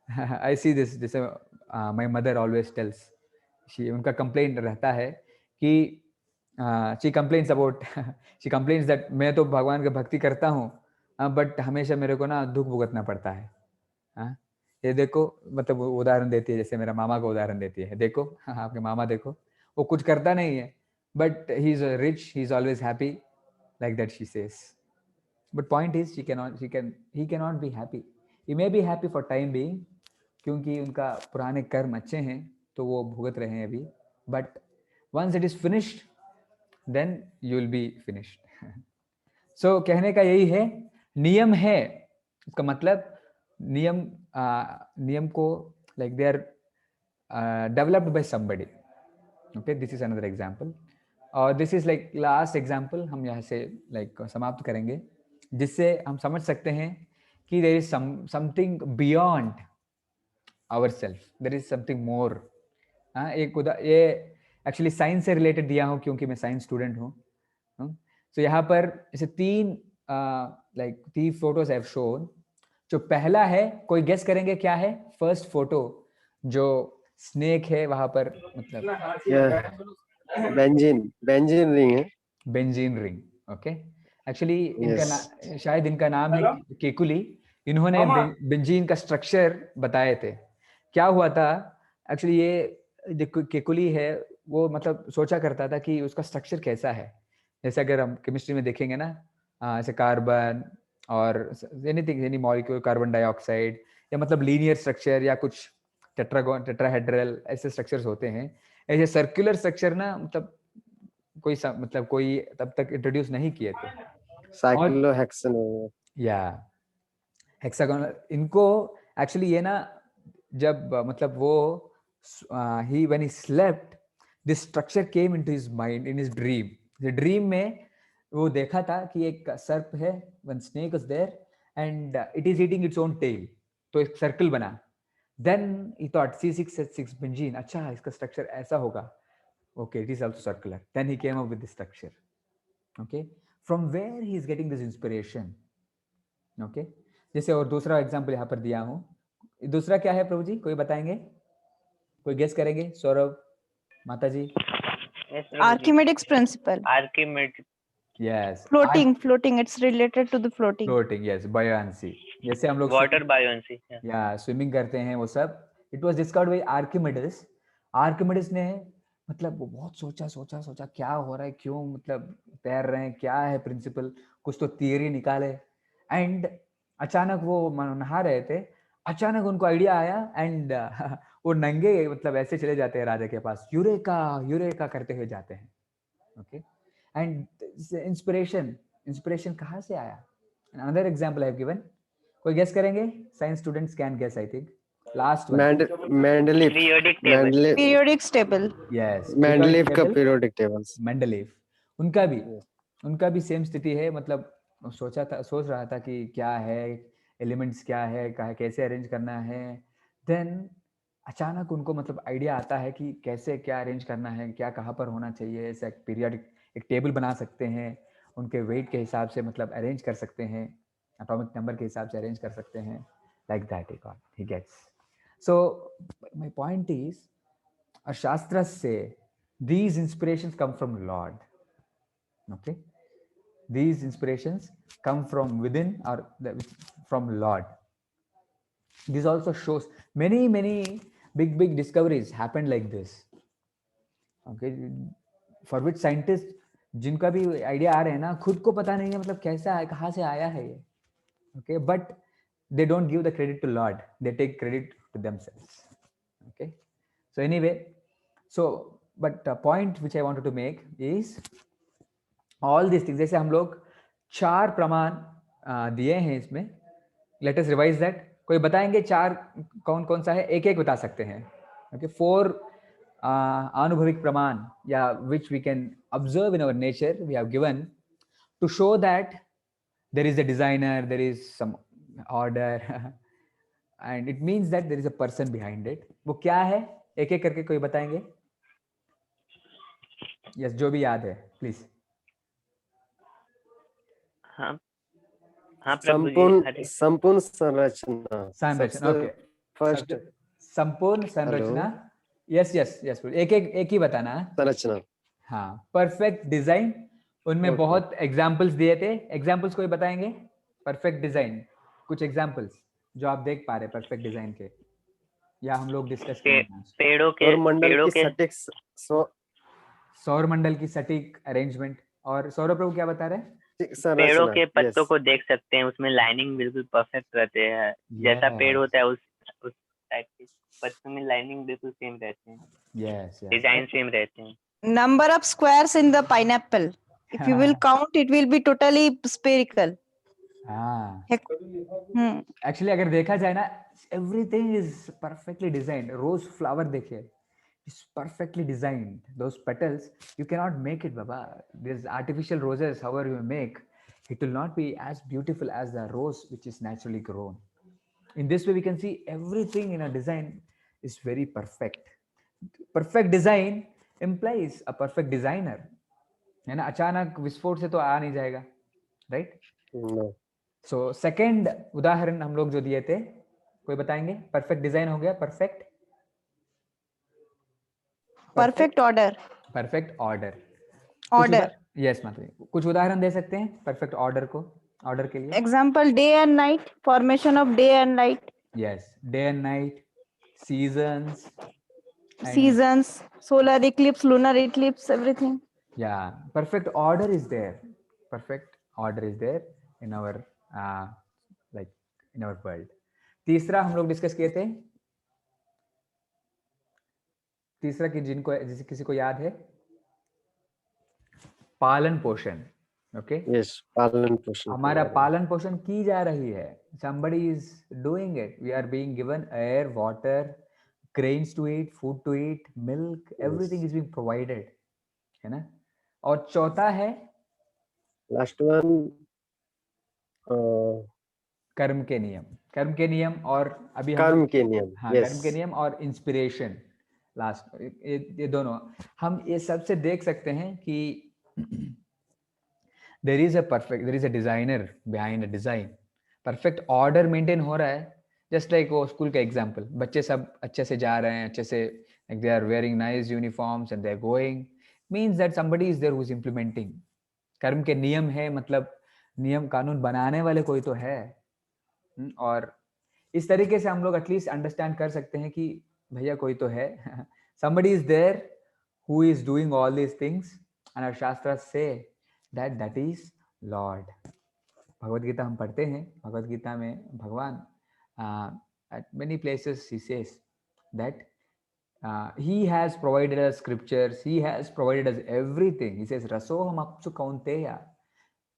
आई सी दिस, जैसे माई मदर ऑलवेज टेल्स, उनका कंप्लेंट रहता है कि she complains about she complains that मैं तो भगवान की भक्ति करता हूँ, बट हमेशा मेरे को ना दुख भुगतना पड़ता है। ये देखो, मतलब वो उदाहरण देती है, जैसे मेरा मामा का उदाहरण देती है। देखो आपके मामा देखो, वो कुछ करता नहीं है, but he is rich, he is always happy, like that she says. But point is he cannot be happy. He may be happy for time being, क्योंकि उनका पुराने कर्म अच्छे हैं तो वो भुगत रहे हैं अभी, but once it is finished then you will be finished. So कहने का यही है, नियम है, उसका मतलब नियम को like they are developed by somebody. Okay, this is another example, और this is like last example हम यहाँ से like समाप्त करेंगे, जिससे हम समझ सकते हैं कि there is something beyond ourself, there is something more। ये एक्चुअली साइंस से रिलेटेड दिया हूँ क्योंकि मैं साइंस स्टूडेंट हूँ। तो यहाँ पर ऐसे तीन फोटोज हैव शोन। जो पहला है, कोई गेस करेंगे क्या है? फर्स्ट फोटो जो स्नेक है वहां पर, मतलब बेंजीन रिंग है। Benzene ring, okay. एक्चुअली इनका शायद इनका नाम है केकुली। इन्होंने बेंजीन का स्ट्रक्चर बताए थे। क्या हुआ था एक्चुअली, ये जो केकुली है वो मतलब सोचा करता था कि उसका स्ट्रक्चर कैसा है। जैसे अगर हम केमिस्ट्री में देखेंगे ना, ऐसे कार्बन और anything, any molecule, carbon dioxide, या मतलब लीनियर स्ट्रक्चर या कुछ टेट्राहेड्रल ऐसे स्ट्रक्चर्स होते हैं। ऐसे सर्कुलर स्ट्रक्चर ना मतलब मतलब कोई तब तक इंट्रोड्यूस नहीं किए थे। साइक्लोहेक्सेन हो गया। या हेक्सागोनल, इनको एक्चुअली ये ना जब मतलब वो ही when he slept this structure came into his mind in his dream. Dream में वो देखा था कि एक सर्प है, one snake was there and it is eating its own tail, तो एक सर्कल बना। Then he thought C6H6 benzene, अच्छा इसका स्ट्रक्चर ऐसा होगा, okay, it is also circular. Then he came up with the structure. Okay, from where he is getting this inspiration? Okay, जैसे और दूसरा एग्जांपल यहाँ पर दिया हूँ। दूसरा क्या है प्रभु जी, कोई बताएंगे, कोई गेस करेंगे? सौरभ, माता जी। Archimedes principle. Archimedes. Yes. Floating. It's related to the floating. Floating, yes. Buoyancy. जैसे हम लोग Water buoyancy. या स्विमिंग करते हैं वो सब, it was discovered by Archimedes. Archimedes ने मतलब वो बहुत सोचा क्या हो रहा है, क्यों मतलब तैर रहे हैं, क्या है प्रिंसिपल, कुछ तो थियरी निकाले। एंड अचानक वो नहा रहे थे, अचानक उनको आइडिया आया एंड वो नंगे मतलब ऐसे चले जाते हैं राजा के पास, यूरेका करते हुए जाते हैं। ओके, एंड इंस्पिरेशन कहाँ से आया? Another example I have given, कोई गेस करेंगे? Science students can guess, I think. Last one, Mendeleev. Periodic table. Yes, Mendeleev का पीरियोडिक टेबल्स। मेंडलीफ, उनका भी सेम स्थिति है। मतलब सोच रहा था कि क्या है, एलिमेंट्स क्या है, कैसे अरेंज करना है। देन अचानक उनको मतलब आइडिया आता है कि कैसे क्या अरेंज करना है, क्या कहाँ पर होना चाहिए। ऐसा एक पीरियडिक एक टेबल बना सकते हैं, उनके वेट के हिसाब से मतलब अरेंज कर सकते हैं, एटॉमिक नंबर के हिसाब से अरेंज कर सकते हैं, like that he gets. So my point is, शास्त्र से these inspirations come from Lord. Okay, these inspirations come from within or from Lord. This also shows many big discoveries happened like this. Okay, for which scientists जिनका भी idea आ रहे हैं ना, खुद को पता नहीं है मतलब कैसा है, कहाँ से आया है ये। Okay, but they don't give the credit to Lord, they take credit to themselves. Okay, so anyway, so but the point which I wanted to make is all these things, जैसे हम लोग 4 प्रमाण दिए हैं इसमें, let us revise that. कोई बताएंगे 4 कौन सा है? एक बता सकते हैं। okay, 4 अनुभविक प्रमाण या which we can observe in our nature, we have given to show that there is a designer, there is some order and it means that there is a person behind it. वो क्या है? एक करके कोई बताएंगे? Yes, जो भी याद है प्लीज। हाँ, संपूर्ण संरचना। ओके, फर्स्ट संपूर्ण संरचना। यस, एक ही बताना। संरचना, हाँ। परफेक्ट डिजाइन, उनमें बहुत एग्जांपल्स दिए थे। एग्जांपल्स कोई बताएंगे? परफेक्ट डिजाइन, कुछ एग्जांपल्स जो आप देख पा रहे परफेक्ट डिजाइन के, या हम लोग डिस्कस करेंगे। पेड़ों के सटीक सौर मंडल की सटीक अरेंजमेंट। और सौरभ प्रभु क्या बता रहे हैं? पेड़ों के पत्तों को देख सकते हैं, उसमें लाइनिंग बिल्कुल परफेक्ट रहते हैं। जैसा पेड़ होता है उस टाइप के पत्तों में लाइनिंग बिल्कुल सेम रहते हैं। यस, डिजाइन सेम रहते हैं। Number of squares in the pineapple, if you will count, it will be totally spherical. Actually अगर देखा जाए ना, everything is perfectly designed. Rose flower देखिए, it's perfectly designed. Those petals, you cannot make it, Baba. There's artificial roses, however you make, it will not be as beautiful as the rose which is naturally grown. In this way, we can see everything in a design is very perfect. Perfect design implies a perfect designer. है ना? अचानक विस्फोट से तो आ नहीं जाएगा, right? No. So second उदाहरण हम लोग जो दिए थे, कोई बताएंगे? परफेक्ट डिजाइन हो गया, परफेक्ट ऑर्डर। यस, मतलब कुछ उदाहरण दे सकते हैं परफेक्ट ऑर्डर के लिए? Example, day and night, formation of day and night. Yes, day and night, seasons, solar Eclipse, lunar Eclipse, everything. या perfect order is there in our like in our world. तीसरा हम लोग discuss किए थे, तीसरा कि जिनको किसी को याद है? पालन पोषण. Okay. Yes, पालन पोषण. हमारा पालन पोषण की जा रही है. Somebody is doing it. We are being given air, water, grains to eat, food to eat, milk, everything is being provided. है ना. और चौथा है Last one, कर्म के नियम. कर्म के नियम और अभी हम कर्म के नियम. हाँ, Yes. कर्म के नियम और इंस्पिरेशन. लास्ट ये दोनों हम ये सबसे देख सकते हैं कि there is a designer behind a design. Perfect order maintain हो रहा है. Just like वो स्कूल का एग्जाम्पल, बच्चे सब अच्छे से जा रहे हैं, अच्छे से, like they are wearing nice uniforms and they are going, means that somebody is there who is implementing. कर्म के नियम है, मतलब नियम कानून बनाने वाले कोई तो है. और इस तरीके से हम लोग एटलीस्ट अंडरस्टैंड कर सकते हैं कि भैया कोई तो है. somebody is there who is doing all these things, and our shastras say that is Lord. Bhagavad Gita हम पढ़ते हैं. भगवत गीता में भगवान at many places he says that he has provided us scriptures, he has provided us everything. He says rasoham apsu kaunteya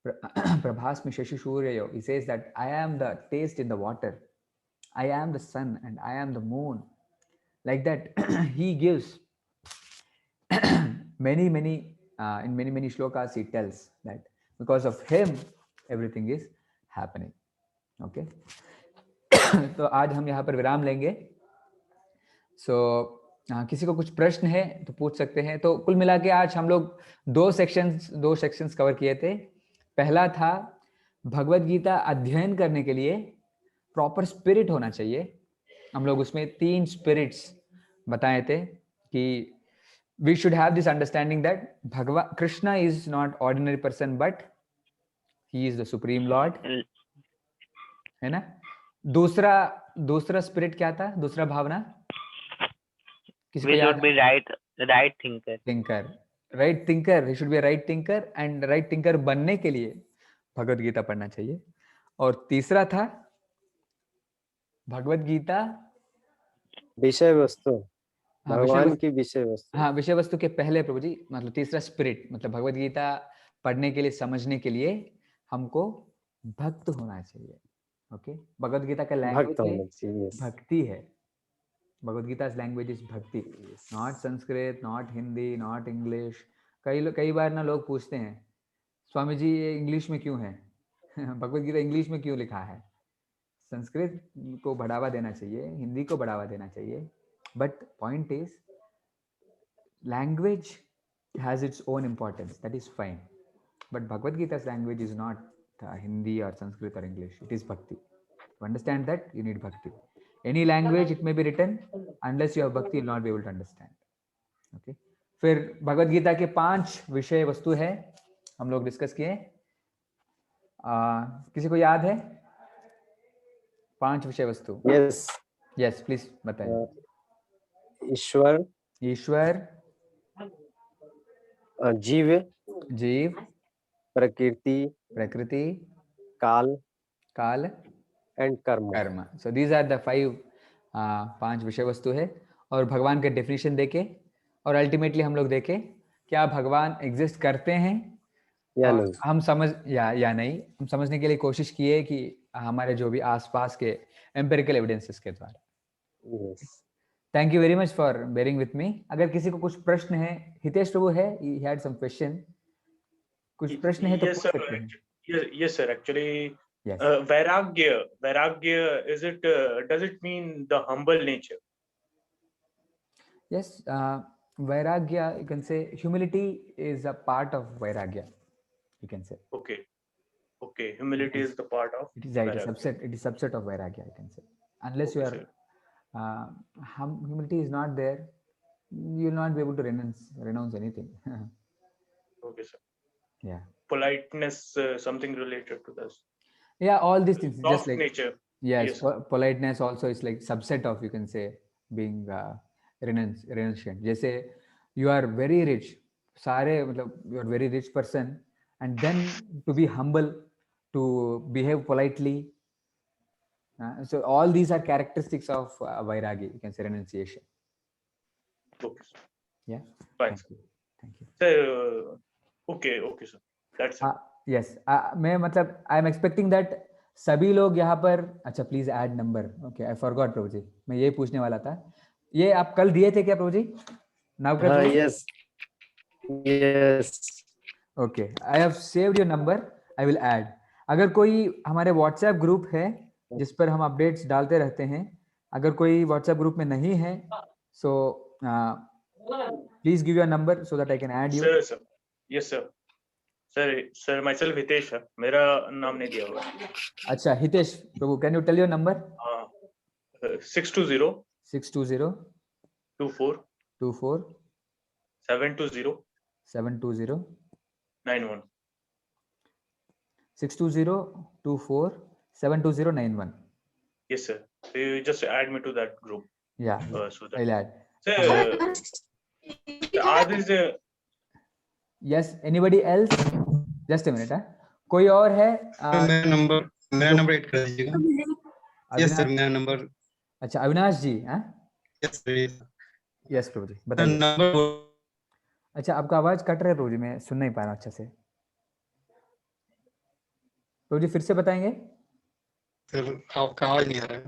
prabhasmi shashi suryayo. He says that I am the taste in the water, I am the sun and I am the moon. Like that he gives many in many shlokas he tells that because of him everything is happening. Okay. तो आज हम यहाँ पर विराम लेंगे. किसी को कुछ प्रश्न है तो पूछ सकते हैं. तो कुल मिला के आज हम लोग दो सेक्शंस कवर किए थे. पहला था भगवत गीता अध्ययन करने के लिए प्रॉपर स्पिरिट होना चाहिए. हम लोग उसमें 3 स्पिरिट्स बताए थे कि we should have this understanding that Krishna is not ordinary person but he is the supreme Lord. है ना. दूसरा स्पिरिट क्या था? दूसरा भावना किसी को याद? should be right thinker. Right thinker. He should be a right thinker and right thinker बनने के लिए भगवत गीता पढ़ना चाहिए. और तीसरा था भगवत गीता विषय वस्तु, भगवान की विषय वस्तु. हाँ, विषय वस्तु के पहले प्रभु जी, मतलब तीसरा स्पिरिट, मतलब भगवत गीता पढ़ने के लिए, समझने के लिए हमको भक्त होना चाहिए. ओके. भगवत गीता का लैंग्वेज भक्ति है. भगवत गीता लैंग्वेज इज भक्ति, not Sanskrit, not Hindi, not English. कई बार ना लोग पूछते हैं स्वामी जी ये इंग्लिश में क्यों है? भगवत गीता इंग्लिश में क्यों लिखा है? संस्कृत को बढ़ावा देना चाहिए, हिंदी को बढ़ावा देना चाहिए. But point is, language has its own importance. That is fine. But Bhagavad Gita's language is not Hindi or Sanskrit or English. It is Bhakti. To understand that, you need Bhakti. Any language, it may be written. Unless you have Bhakti, you will not be able to understand. Okay. फिर भगवद गीता के 5 विषय वस्तु है, हम लोग discuss किए. किसी को याद है 5 विषय वस्तु? Yes, please बताइए. ईश्वर, जीव, प्रकृति, काल एंड कर्म. So these are the 5 विषय वस्तु है. और भगवान का डेफिनेशन देके और अल्टीमेटली हम लोग देखे क्या भगवान एग्जिस्ट करते हैं या नहीं, हम समझ या नहीं, हम समझने के लिए कोशिश किए कि हमारे जो भी आसपास के एम्पिरिकल एविडेंसेस के द्वारा. Thank you very much for bearing with me. अगर किसी को कुछ प्रश्न है, हितेश प्रभु है, he had some question. कुछ प्रश्न है तो पूछ सकते हैं. Yes sir, actually vairagya is it does it mean the humble nature? Yes, vairagya, you can say humility is a part of vairagya, you can say. Okay, humility is the part of it is a subset of vairagya, you can say. Unless you are humility is not there, you will not be able to renounce anything. Okay sir. Yeah. Politeness, something related to this. Yeah, all these things. Soft just like nature. Yes, politeness also is like subset of, you can say, being renunciant. जैसे you are very rich, सारे मतलब you are very rich person, and then to be humble, to behave politely. So all these are characteristics of vairagi, you can say renunciation. Okay. Yeah. Fine. Thank you. So Okay, okay, sir. That's it. Yes मैं मतलब I am expecting that सभी लोग यहाँ पर अच्छा please add number okay I forgot प्रभु जी मैं ये पूछने वाला था ये आप कल दिए थे क्या प्रभु जी नवकर हाँ, प्रभु? Yes yes okay I have saved your number I will add अगर कोई हमारे व्हाट्सएप ग्रुप है जिस पर हम अपडेट्स डालते रहते हैं अगर कोई व्हाट्सएप ग्रुप में नहीं है so please give your number so that I can add you Sir. Yes, sir. Sir, myself Hitesh है. मेरा नाम नहीं दिया हुआ. अच्छा हितेश प्रभु can you tell your number 620 620 24 24 720 720 91. 620 24 720 91 Yes, sir. So you just add me to that group. yeah So that. I'll add Sir, others. yes anybody else just a minute कोई और है मेरा नंबर ऐड कर दीजिएगा यस सर मेरा number अच्छा अविनाश जी हाँ yes sir yes प्रभु जी बताइए नंबर अच्छा आपका आवाज कट रहा है प्रभु जी मैं सुन नहीं पा रहा हूँ अच्छा से प्रभु जी फिर से बताएंगे सर आपका आवाज नहीं आ रहा है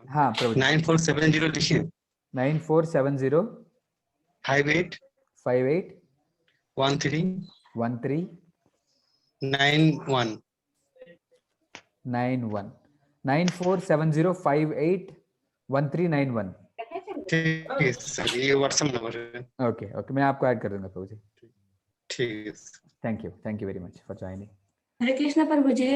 हाँ प्रभु जी 9470 लिखिए 9470 58 58 13 13 91 91 9470 58 1391 ठीक है सर ये व्हाट्सएप नंबर है ओके ओके मैं आपको ऐड कर दूंगा प्रभु जी ठीक है thank you very much for joining Hare Krishna प्रभु जी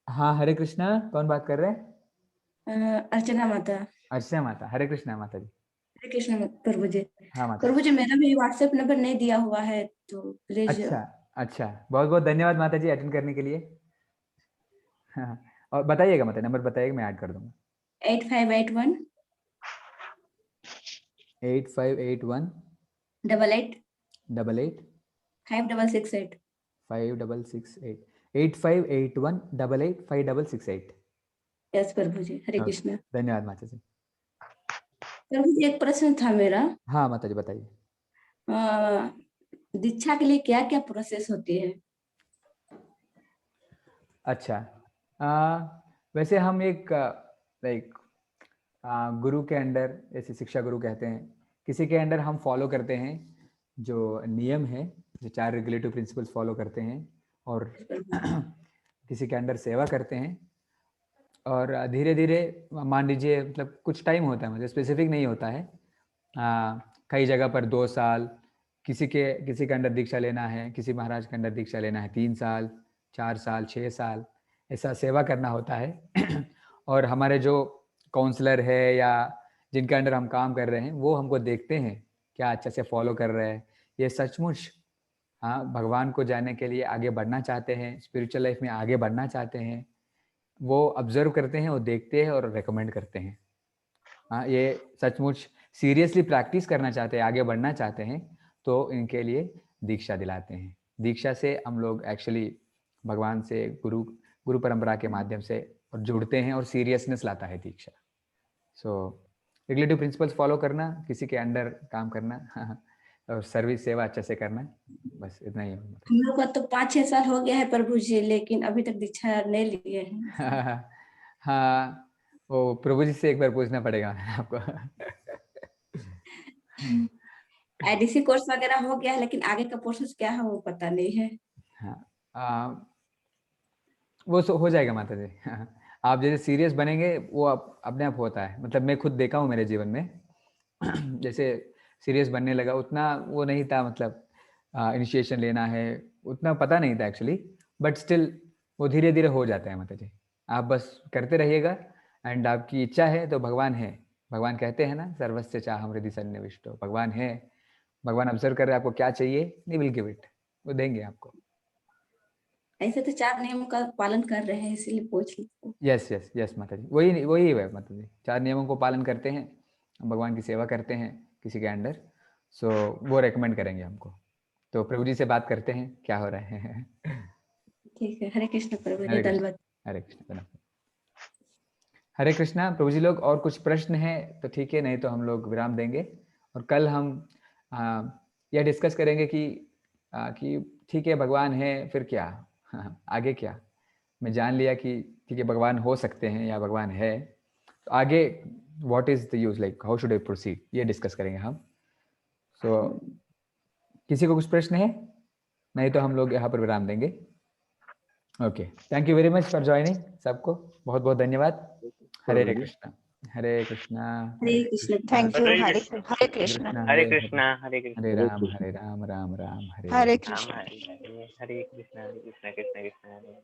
हाँ हरे कृष्णा कौन बात कर रहे हैं अर्चना माता अर्चना माता हरे कृष्णा माता जी हरे कृष्णा प्रभु जी हाँ माता प्रभु जी मेरा भी व्हाट्सएप नंबर नहीं दिया हुआ है तो प्लीज अच्छा बहुत बहुत धन्यवाद माता जी अटेंड करने के लिए हाँ और बताइएगा माता नंबर बताइएगा मैं ऐड कर दूंगा 8581 8581 88 88 5668 5668 8581 88 5668 यस प्रभु जी हरे कृष्णा धन्यवाद माता जी प्रभु जी एक प्रश्न था मेरा हाँ माता जी बताइए दीक्षा के लिए क्या क्या प्रोसेस होती है अच्छा वैसे हम एक लाइक गुरु के अंडर जैसे शिक्षा गुरु कहते हैं किसी के अंडर हम फॉलो करते हैं जो नियम है जो 4 रेगुलेटिव प्रिंसिपल्स फॉलो करते हैं और किसी के अंडर सेवा करते हैं और धीरे धीरे मान लीजिए मतलब कुछ टाइम होता है मतलब स्पेसिफिक नहीं होता है कई जगह पर 2 साल किसी के अंडर दीक्षा लेना है किसी महाराज के अंडर दीक्षा लेना है 3 साल 4 साल 6 साल ऐसा सेवा करना होता है और हमारे जो काउंसलर है या जिनके अंडर हम काम कर रहे हैं वो हमको देखते हैं क्या अच्छा से फॉलो कर रहे हैं ये सचमुच हाँ भगवान को जानने के लिए आगे बढ़ना चाहते हैं स्पिरिचुअल लाइफ में आगे बढ़ना चाहते हैं वो ऑब्जर्व करते हैं वो देखते हैं और रेकमेंड करते हैं हाँ ये सचमुच सीरियसली प्रैक्टिस करना चाहते हैं आगे बढ़ना चाहते हैं तो इनके लिए दीक्षा दिलाते हैं दीक्षा से हम लोग एक्चुअली भगवान से गुरु परंपरा के माध्यम से और जुड़ते हैं और सीरियसनेस लाता है दीक्षा सो रेगुलेटिव प्रिंसिपल्स फॉलो करना किसी के अंडर काम करना और सर्विस सेवा अच्छे से करना बस इतना ही हम लोग का तो 5-6 साल हो गया है प्रभु जी लेकिन अभी तक दीक्षा नहीं लिए हैं हाँ वो प्रभु जी से एक बार पूछना पड़ेगा आपको आईडीसी कोर्स वगैरह हो गया है लेकिन आगे का प्रोसेस क्या है वो पता नहीं है हाँ वो हो जाएगा माता जी आप जैसे सीरियस बनेंगे वो अपने आप होता है मतलब मैं खुद देखा हूँ मेरे जीवन में जैसे सीरियस बनने लगा उतना वो नहीं था मतलब इनिशिएशन लेना है उतना पता नहीं था एक्चुअली बट स्टिल वो धीरे धीरे हो जाता है माता जी आप बस करते रहिएगा एंड आपकी इच्छा है तो भगवान है भगवान कहते हैं ना सर्वस्य चाहम हृदि सन्निविष्टो भगवान है भगवान ऑब्जर्व कर रहे हैं आपको क्या चाहिए नहीं विल गिव इट वो देंगे आपको ऐसे तो 4 नियमों का पालन कर रहे हैं इसलिए पूछ ली यस माता जी वही है माता जी 4 नियमों को पालन करते हैं भगवान की सेवा करते हैं किसी के अंडर सो वो रेकमेंड करेंगे हमको तो प्रभु जी से बात करते हैं क्या हो रहा है ठीक है हरे कृष्ण प्रभु जी धन्यवाद हरे कृष्ण हरे कृष्णा प्रभु जी लोग और कुछ प्रश्न हैं तो ठीक है नहीं तो हम लोग विराम देंगे और कल हम यह डिस्कस करेंगे कि कि ठीक है भगवान है, फिर क्या? आगे क्या? मैं जान लिया कि ठीक है भगवान हो सकते हैं या भगवान है, तो आगे what is the use, like how should I proceed, ये डिस्कस करेंगे हम। सो किसी को कुछ प्रश्न है? नहीं तो हम लोग यहाँ पर विराम देंगे। Okay, thank you very much for joining. सबको बहुत बहुत धन्यवाद। Hare Krishna, Hare Krishna, Hare Krishna. Thank you. Hare Hare Krishna. Hare Krishna. Hare Krishna Hare Krishna Hare Ram Ram Ram, Hare Hare Ram Krishna. Hare Hare Krishna Krishna Krishna Hare